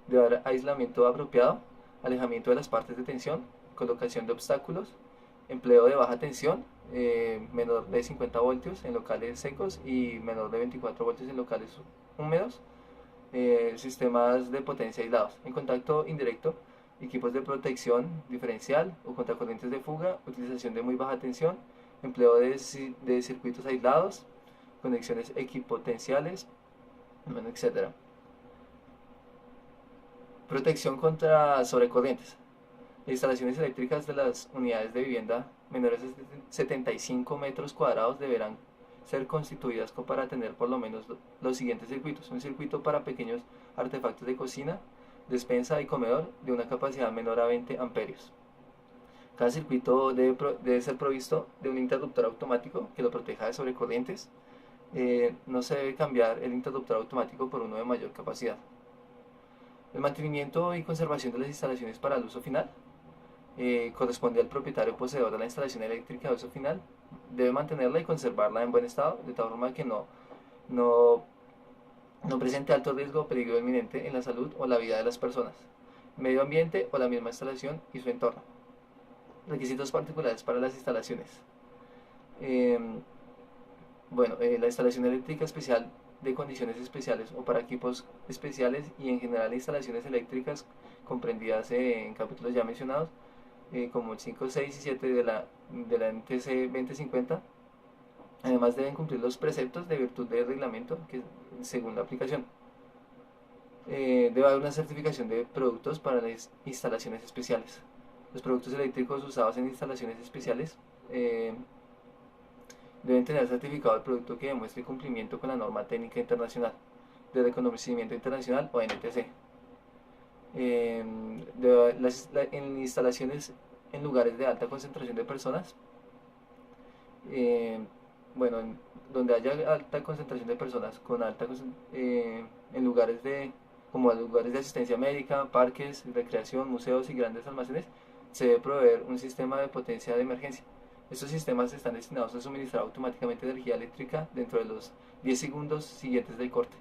[SPEAKER 1] debe haber aislamiento apropiado, alejamiento de las partes de tensión, colocación de obstáculos, empleo de baja tensión, menor de 50 voltios en locales secos y menor de 24 voltios en locales húmedos, sistemas de potencia aislados. En contacto indirecto, equipos de protección diferencial o contracorrientes de fuga, utilización de muy baja tensión, empleo de circuitos aislados, conexiones equipotenciales, bueno, etc. Protección contra sobrecorrientes. Instalaciones eléctricas de las unidades de vivienda menores de 75 metros cuadrados deberán ser constituidas para tener por lo menos los siguientes circuitos: un circuito para pequeños artefactos de cocina, despensa y comedor de una capacidad menor a 20 amperios. Cada circuito debe ser provisto de un interruptor automático que lo proteja de sobrecorrientes. No se debe cambiar el interruptor automático por uno de mayor capacidad. El mantenimiento y conservación de las instalaciones para el uso final corresponde al propietario poseedor de la instalación eléctrica de uso final. Debe mantenerla y conservarla en buen estado, de tal forma que no presente alto riesgo o peligro inminente en la salud o la vida de las personas, medio ambiente o la misma instalación y su entorno. Requisitos particulares para las instalaciones. La instalación eléctrica especial de condiciones especiales o para equipos especiales y en general instalaciones eléctricas comprendidas en capítulos ya mencionados, como el 5, 6 y 7 de la NTC 2050, Además deben cumplir los preceptos de virtud del reglamento que, según la aplicación. Debe haber una certificación de productos para las instalaciones especiales. Los productos eléctricos usados en instalaciones especiales deben tener certificado el producto que demuestre cumplimiento con la norma técnica internacional de reconocimiento internacional o NTC. En instalaciones en lugares de alta concentración de personas, eh, bueno, donde haya alta concentración de personas con en lugares como lugares de asistencia médica, parques, recreación, museos y grandes almacenes, se debe proveer un sistema de potencia de emergencia. Estos sistemas están destinados a suministrar automáticamente energía eléctrica dentro de los 10 segundos siguientes del corte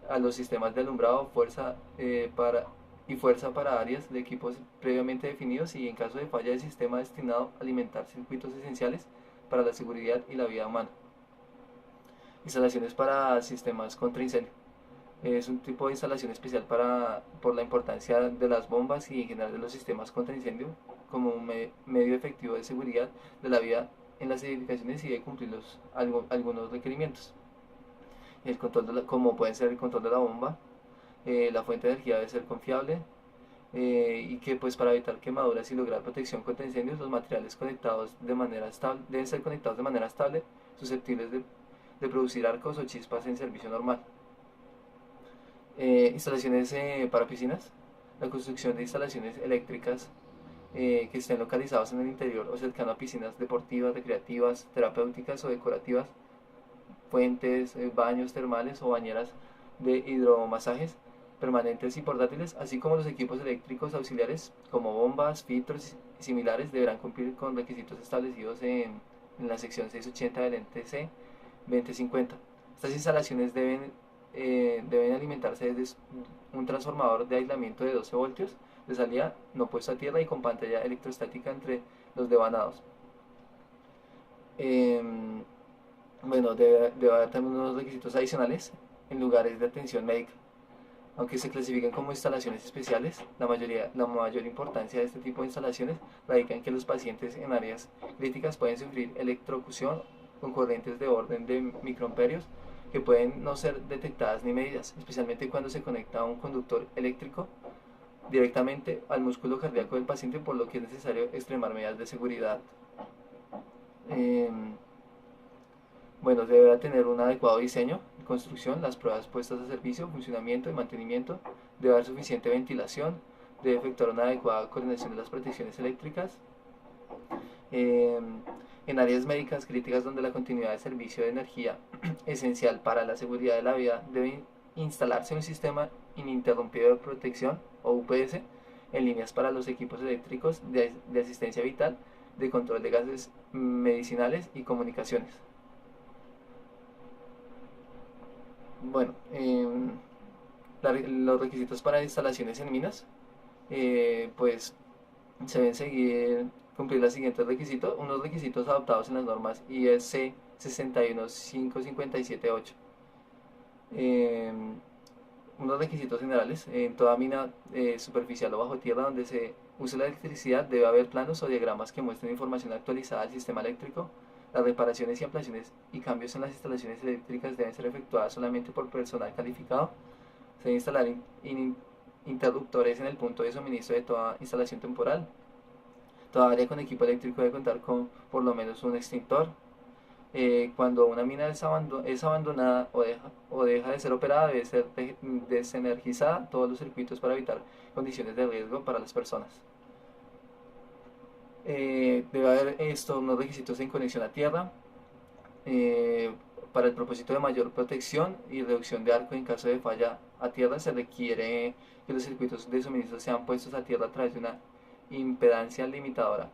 [SPEAKER 1] a los sistemas de alumbrado fuerza para áreas de equipos previamente definidos y en caso de falla del sistema destinado a alimentar circuitos esenciales para la seguridad y la vida humana. Instalaciones para sistemas contra incendio. Es un tipo de instalación especial por la importancia de las bombas y en general de los sistemas contra incendio como un medio efectivo de seguridad de la vida en las edificaciones y de cumplir algunos requerimientos. Como pueden ser el control de la bomba, la fuente de energía debe ser confiable, y que pues para evitar quemaduras y lograr protección contra incendios los materiales conectados de manera estable deben ser conectados de manera estable, susceptibles de producir arcos o chispas en servicio normal. Instalaciones para piscinas. La construcción de instalaciones eléctricas que estén localizadas en el interior o cercano a piscinas deportivas, recreativas, terapéuticas o decorativas, fuentes, baños termales o bañeras de hidromasajes permanentes y portátiles, así como los equipos eléctricos auxiliares como bombas, filtros y similares, deberán cumplir con requisitos establecidos en la sección 680 del NTC 2050. Estas instalaciones deben alimentarse desde un transformador de aislamiento de 12 voltios de salida no puesto a tierra y con pantalla electrostática entre los devanados. Bueno, debe haber también unos requisitos adicionales en lugares de atención médica. Aunque se clasifican como instalaciones especiales, la mayor importancia de este tipo de instalaciones radica en que los pacientes en áreas críticas pueden sufrir electrocución con corrientes de orden de microamperios que pueden no ser detectadas ni medidas, especialmente cuando se conecta a un conductor eléctrico directamente al músculo cardíaco del paciente, por lo que es necesario extremar medidas de seguridad. Bueno, debe tener un adecuado diseño, construcción, las pruebas puestas a servicio, funcionamiento y mantenimiento, debe haber suficiente ventilación, debe efectuar una adecuada coordinación de las protecciones eléctricas. En áreas médicas críticas donde la continuidad de servicio de energía esencial para la seguridad de la vida debe instalarse un sistema ininterrumpido de protección o UPS en líneas para los equipos eléctricos de asistencia vital, de control de gases medicinales y comunicaciones. Bueno, los requisitos para instalaciones en minas, pues se deben cumplir los siguientes requisitos, unos requisitos adoptados en las normas IEC 61557-8. Unos requisitos generales: en toda mina superficial o bajo tierra donde se use la electricidad debe haber planos o diagramas que muestren información actualizada del sistema eléctrico. Las reparaciones y ampliaciones y cambios en las instalaciones eléctricas deben ser efectuadas solamente por personal calificado. Se deben instalar interruptores en el punto de suministro de toda instalación temporal. Toda área con equipo eléctrico debe contar con por lo menos un extintor. Cuando una mina es abandonada o deja de ser operada, debe ser desenergizada todos los circuitos para evitar condiciones de riesgo para las personas. Debe haber unos requisitos en conexión a tierra para el propósito de mayor protección y reducción de arco. En caso de falla a tierra se requiere que los circuitos de suministro sean puestos a tierra a través de una impedancia limitadora,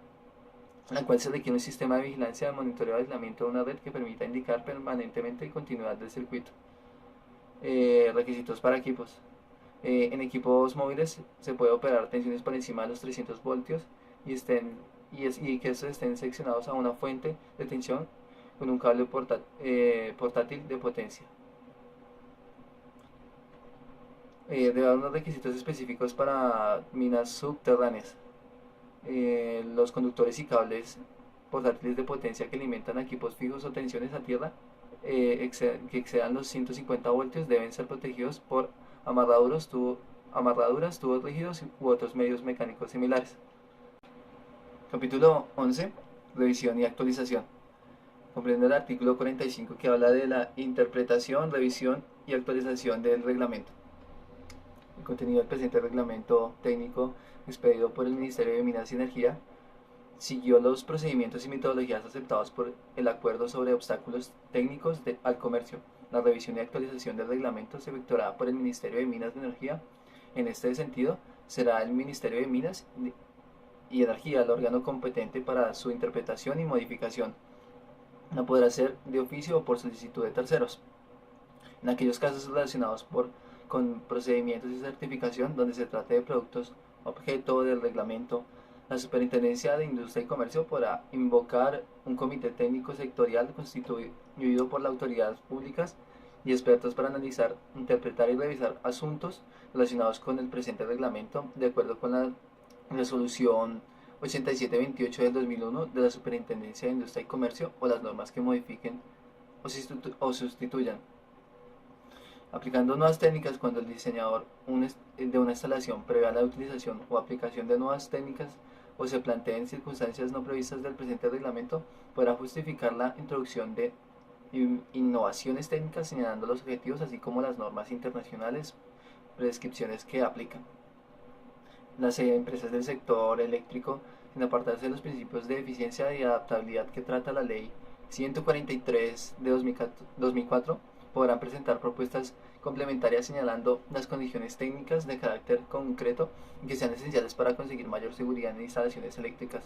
[SPEAKER 1] en la cual se requiere un sistema de vigilancia, de monitoreo y aislamiento de una red que permita indicar permanentemente continuidad del circuito. Requisitos para equipos. En equipos móviles se puede operar tensiones por encima de los 300 voltios y que estos estén seccionados a una fuente de tensión con un cable portátil de potencia. Debe haber unos requisitos específicos para minas subterráneas. Los conductores y cables portátiles de potencia que alimentan equipos fijos o tensiones a tierra que excedan los 150 voltios deben ser protegidos por amarraduras, tubos rígidos u otros medios mecánicos similares. Capítulo 11. Revisión y actualización. Comprende el artículo 45 que habla de la interpretación, revisión y actualización del reglamento. El contenido del presente reglamento técnico expedido por el Ministerio de Minas y Energía siguió los procedimientos y metodologías aceptados por el Acuerdo sobre Obstáculos Técnicos al Comercio. La revisión y actualización del reglamento se efectuará por el Ministerio de Minas y Energía. En este sentido, será el Ministerio de Minas y Energía el órgano competente para su interpretación y modificación. No podrá ser de oficio o por solicitud de terceros. En aquellos casos relacionados con procedimientos de certificación donde se trate de productos objeto del reglamento, la Superintendencia de Industria y Comercio podrá invocar un comité técnico sectorial constituido por las autoridades públicas y expertos para analizar, interpretar y revisar asuntos relacionados con el presente reglamento, de acuerdo con la resolución 8728 del 2001 de la Superintendencia de Industria y Comercio o las normas que modifiquen o sustituyan. Aplicando nuevas técnicas cuando el diseñador de una instalación prevé la utilización o aplicación de nuevas técnicas o se planteen circunstancias no previstas del presente reglamento, podrá justificar la introducción de innovaciones técnicas señalando los objetivos así como las normas internacionales, prescripciones que aplican. Las empresas del sector eléctrico, en apartarse de los principios de eficiencia y adaptabilidad que trata la Ley 143 de 2004, podrán presentar propuestas complementarias señalando las condiciones técnicas de carácter concreto que sean esenciales para conseguir mayor seguridad en instalaciones eléctricas.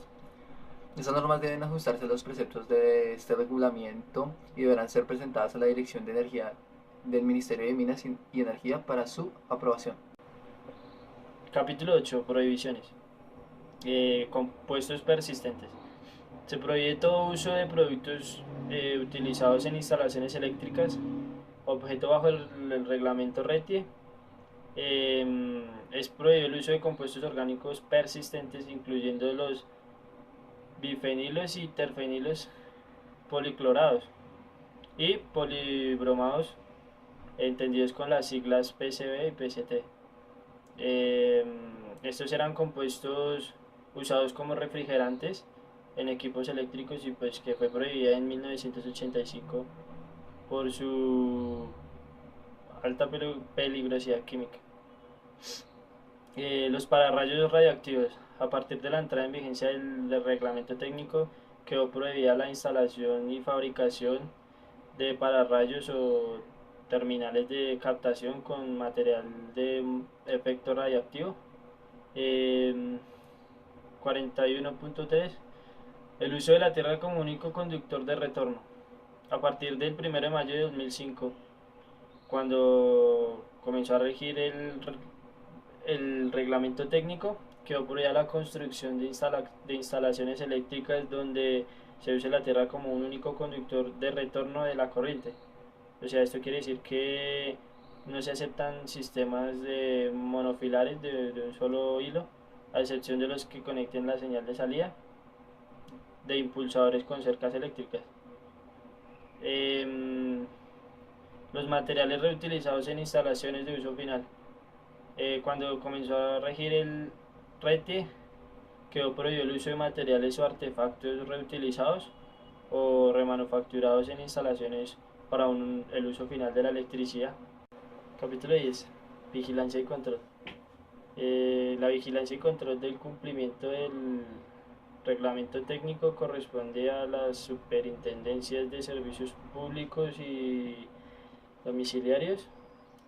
[SPEAKER 1] Estas normas deben ajustarse a los preceptos de este reglamento y deberán ser presentadas a la Dirección de Energía del Ministerio de Minas y Energía para su aprobación.
[SPEAKER 2] Capítulo 8. Prohibiciones. Compuestos persistentes. Se prohíbe todo uso de productos utilizados en instalaciones eléctricas, objeto bajo el reglamento RETIE. Es prohibido el uso de compuestos orgánicos persistentes, incluyendo los bifenilos y terfenilos policlorados y polibromados, entendidos con las siglas PCB y PCT. Estos eran compuestos usados como refrigerantes en equipos eléctricos y pues que fue prohibida en 1985 por su alta peligrosidad química. Los pararrayos radioactivos. A partir de la entrada en vigencia del reglamento técnico, quedó prohibida la instalación y fabricación de pararrayos o terminales de captación con material de efecto radioactivo. 41.3. El uso de la tierra como único conductor de retorno. A partir del 1 de mayo de 2005, cuando comenzó a regir el reglamento técnico, quedó prohibida la construcción de instalaciones eléctricas donde se use la tierra como un único conductor de retorno de la corriente. O sea, esto quiere decir que no se aceptan sistemas de monofilares de un solo hilo, a excepción de los que conecten la señal de salida de impulsadores con cercas eléctricas. Los materiales reutilizados en instalaciones de uso final. Cuando comenzó a regir el RETIE, quedó prohibido el uso de materiales o artefactos reutilizados o remanufacturados en instalaciones para el uso final de la electricidad. Capítulo 10. Vigilancia y control. La vigilancia y control del cumplimiento del reglamento técnico corresponde a las superintendencias de servicios públicos y domiciliarios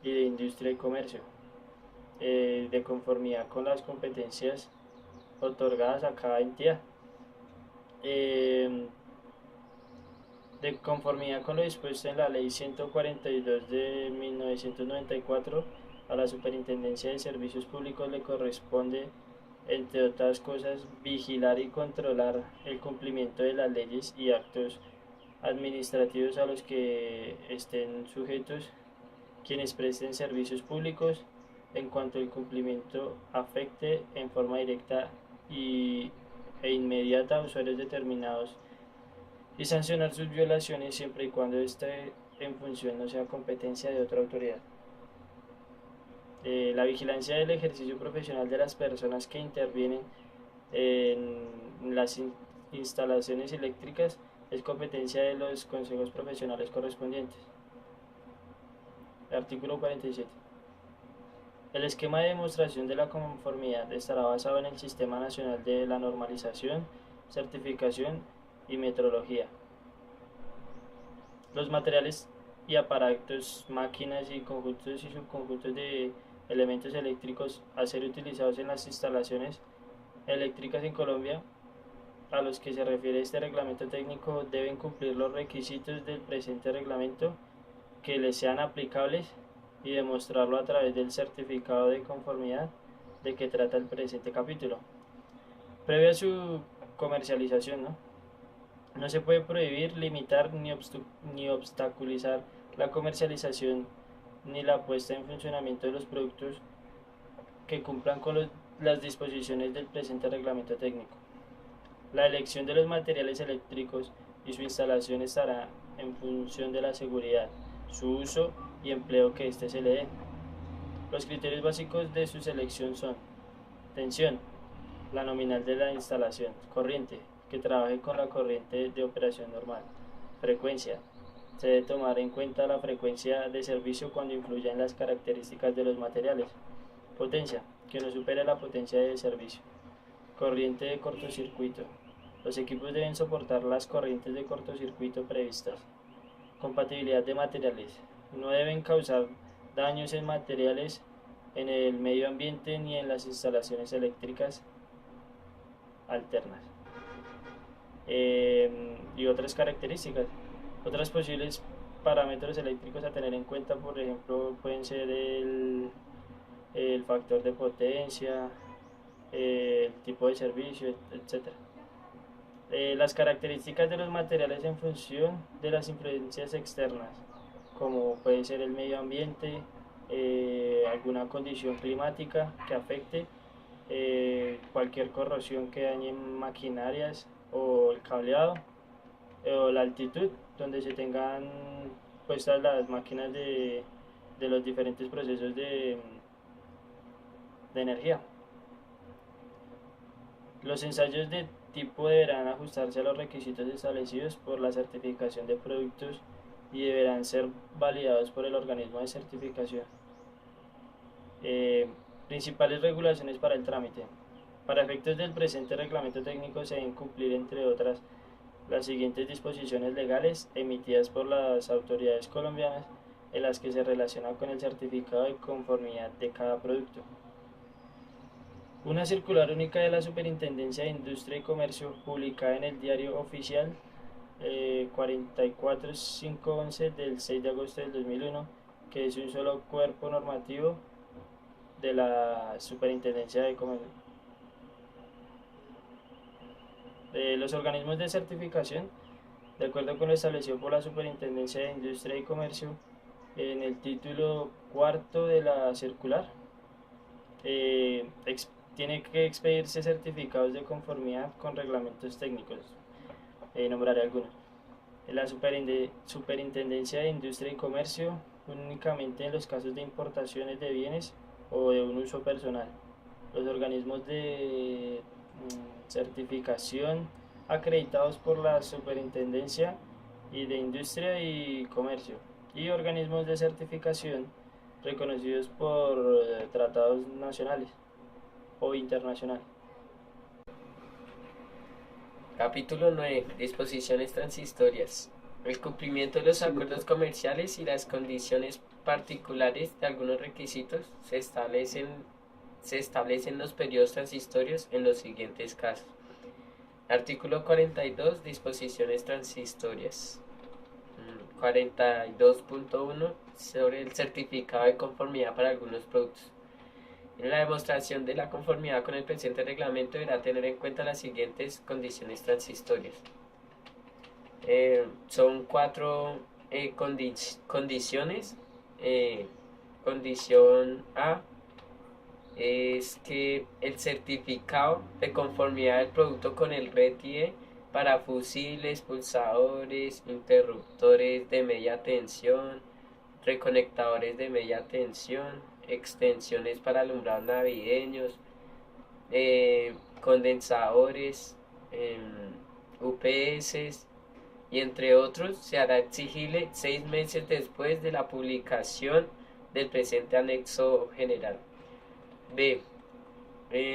[SPEAKER 2] y de industria y comercio, de conformidad con las competencias otorgadas a cada entidad. De conformidad con lo dispuesto en la Ley 142 de 1994, a la Superintendencia de Servicios Públicos le corresponde, entre otras cosas, vigilar y controlar el cumplimiento de las leyes y actos administrativos a los que estén sujetos quienes presten servicios públicos, en cuanto el cumplimiento afecte en forma directa e inmediata a usuarios determinados y sancionar sus violaciones siempre y cuando esté en función no sea competencia de otra autoridad. La vigilancia del ejercicio profesional de las personas que intervienen en las instalaciones eléctricas es competencia de los consejos profesionales correspondientes. Artículo 47. El esquema de demostración de la conformidad estará basado en el Sistema Nacional de la Normalización, Certificación y Metrología. Los materiales y aparatos, máquinas y conjuntos y subconjuntos de elementos eléctricos a ser utilizados en las instalaciones eléctricas en Colombia, a los que se refiere este reglamento técnico, deben cumplir los requisitos del presente reglamento que les sean aplicables y demostrarlo a través del certificado de conformidad de que trata el presente capítulo. Previo a su comercialización, no se puede prohibir, limitar ni obstaculizar la comercialización ni la puesta en funcionamiento de los productos que cumplan con las disposiciones del presente reglamento técnico. La elección de los materiales eléctricos y su instalación estará en función de la seguridad, su uso y empleo que éste se le dé. Los criterios básicos de su selección son: tensión, la nominal de la instalación; corriente, que trabaje con la corriente de operación normal; frecuencia, se debe tomar en cuenta la frecuencia de servicio cuando influya en las características de los materiales; potencia, que no supere la potencia de servicio; corriente de cortocircuito, los equipos deben soportar las corrientes de cortocircuito previstas; compatibilidad de materiales, no deben causar daños en materiales, en el medio ambiente ni en las instalaciones eléctricas alternas. Y otras características. Otras posibles parámetros eléctricos a tener en cuenta, por ejemplo, pueden ser el factor de potencia, el tipo de servicio, etc. Las características de los materiales en función de las influencias externas, como puede ser el medio ambiente, alguna condición climática que afecte, cualquier corrosión que dañe maquinarias o el cableado, o la altitud donde se tengan puestas las máquinas de los diferentes procesos de energía. Los ensayos de tipo deberán ajustarse a los requisitos establecidos por la certificación de productos y deberán ser validados por el organismo de certificación. Principales regulaciones para el trámite. Para efectos del presente reglamento técnico se deben cumplir, entre otras, las siguientes disposiciones legales emitidas por las autoridades colombianas en las que se relaciona con el certificado de conformidad de cada producto. Una circular única de la Superintendencia de Industria y Comercio, publicada en el Diario Oficial 44511 del 6 de agosto del 2001, que es un solo cuerpo normativo de la Superintendencia de Comercio. Los organismos de certificación, de acuerdo con lo establecido por la Superintendencia de Industria y Comercio en el título cuarto de la circular, tiene que expedirse certificados de conformidad con reglamentos técnicos. Nombraré algunos. La Superintendencia de Industria y Comercio, únicamente en los casos de importaciones de bienes o de un uso personal. Los organismos de certificación acreditados por la Superintendencia de Industria y Comercio, y organismos de certificación reconocidos por tratados nacionales o internacionales.
[SPEAKER 4] Capítulo 9. Disposiciones transitorias. El cumplimiento de los acuerdos comerciales y las condiciones particulares de algunos requisitos se establecen los periodos transitorios en los siguientes casos. Artículo 42. Disposiciones transitorias. 42.1 sobre el certificado de conformidad para algunos productos. En la demostración de la conformidad con el presente reglamento deberá tener en cuenta las siguientes condiciones transitorias. Son 4 condiciones. Condición A es que el certificado de conformidad del producto con el RETIE para fusibles, pulsadores, interruptores de media tensión, reconectadores de media tensión, extensiones para alumbrados navideños, condensadores, UPS y entre otros, se hará exigible 6 meses después de la publicación del presente anexo general. B.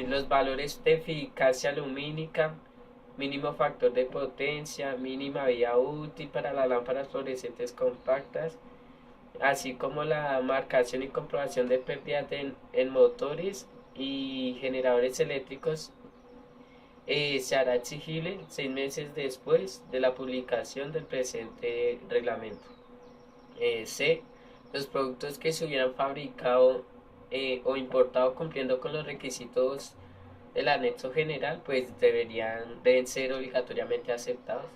[SPEAKER 4] Los valores de eficacia lumínica, mínimo factor de potencia, mínima vida útil para las lámparas fluorescentes compactas, así como la marcación y comprobación de pérdidas en motores y generadores eléctricos, se hará exigible 6 meses después de la publicación del presente reglamento. C. Los productos que se hubieran fabricado o importado cumpliendo con los requisitos del anexo general, pues deben ser obligatoriamente aceptados.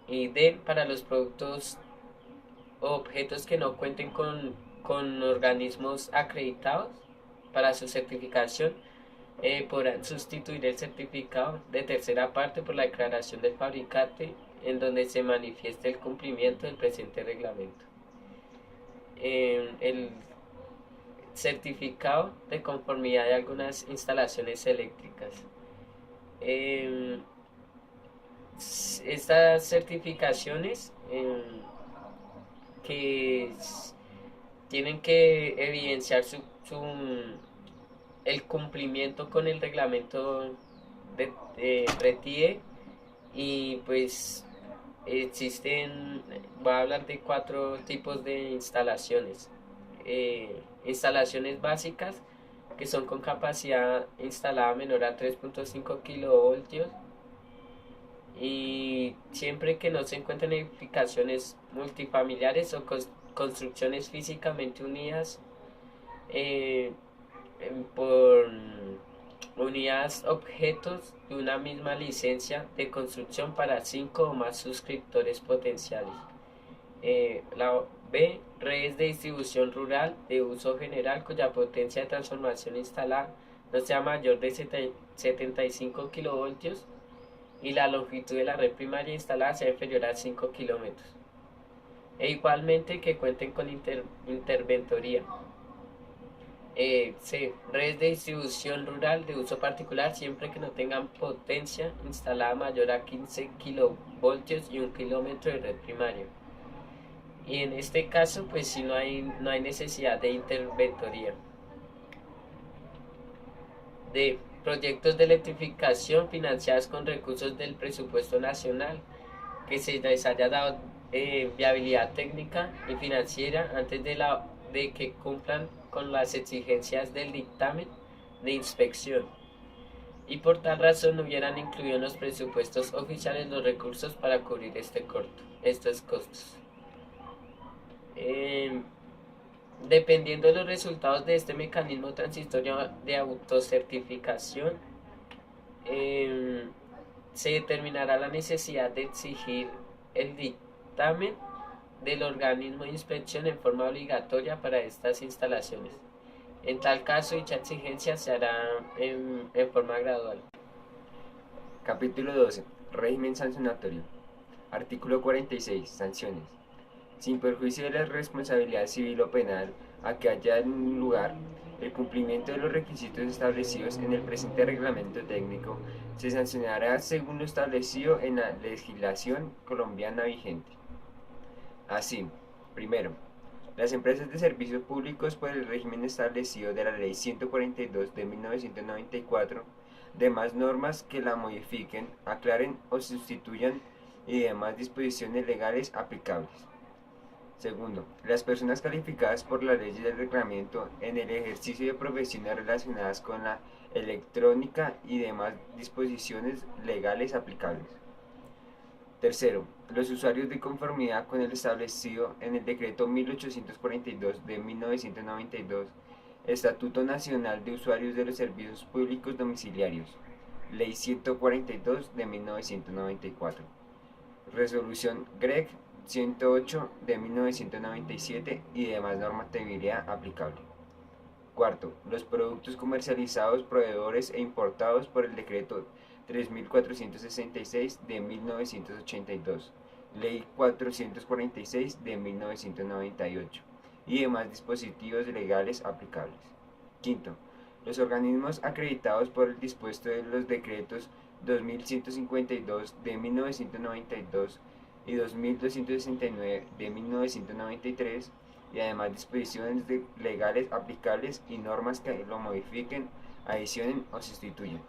[SPEAKER 4] Y D. Para los productos o objetos que no cuenten con organismos acreditados para su certificación, podrán sustituir el certificado de tercera parte por la declaración del fabricante en donde se manifieste el cumplimiento del presente reglamento. El certificado de conformidad de algunas instalaciones eléctricas. Estas certificaciones que tienen que evidenciar el cumplimiento con el reglamento de RETIE, y pues voy a hablar de 4 tipos de instalaciones. Instalaciones básicas, que son con capacidad instalada menor a 3.5 kilovoltios, y siempre que no se encuentren edificaciones multifamiliares o construcciones físicamente unidas por unidas objetos de una misma licencia de construcción para 5 o más suscriptores potenciales. La B. Redes de distribución rural de uso general cuya potencia de transformación instalada no sea mayor de 75 kilovoltios y la longitud de la red primaria instalada sea inferior a 5 kilómetros. E igualmente que cuenten con interventoría. C. Redes de distribución rural de uso particular siempre que no tengan potencia instalada mayor a 15 kilovoltios y 1 kilómetro de red primaria. Y en este caso, pues si no hay necesidad de interventoría. D. Proyectos de electrificación financiados con recursos del presupuesto nacional que se les haya dado viabilidad técnica y financiera antes de que cumplan con las exigencias del dictamen de inspección, y por tal razón no hubieran incluido en los presupuestos oficiales los recursos para cubrir estos costos. Dependiendo de los resultados de este mecanismo transitorio de autocertificación, se determinará la necesidad de exigir el dictamen del organismo de inspección en forma obligatoria para estas instalaciones. En tal caso, dicha exigencia se hará en forma gradual.
[SPEAKER 3] Capítulo 12. Régimen sancionatorio. Artículo 46. Sanciones. Sin perjuicio de la responsabilidad civil o penal a que haya lugar, el cumplimiento de los requisitos establecidos en el presente reglamento técnico se sancionará según lo establecido en la legislación colombiana vigente. Así, primero, las empresas de servicios públicos por el régimen establecido de la Ley 142 de 1994, demás normas que la modifiquen, aclaren o sustituyan y demás disposiciones legales aplicables. Segundo, las personas calificadas por la ley del reglamento en el ejercicio de profesiones relacionadas con la electrónica y demás disposiciones legales aplicables. Tercero, los usuarios de conformidad con el establecido en el decreto 1842 de 1992, Estatuto Nacional de Usuarios de los Servicios Públicos Domiciliarios, Ley 142 de 1994, Resolución GREC 108 de 1997 y demás normatividad aplicable. Cuarto, los productos comercializados, proveedores e importados por el decreto 3466 de 1982, Ley 446 de 1998 y demás dispositivos legales aplicables. Quinto, los organismos acreditados por el dispuesto de los decretos 2152 de 1992 y 2269 de 1993 y además disposiciones legales aplicables y normas que lo modifiquen, adicionen o sustituyan.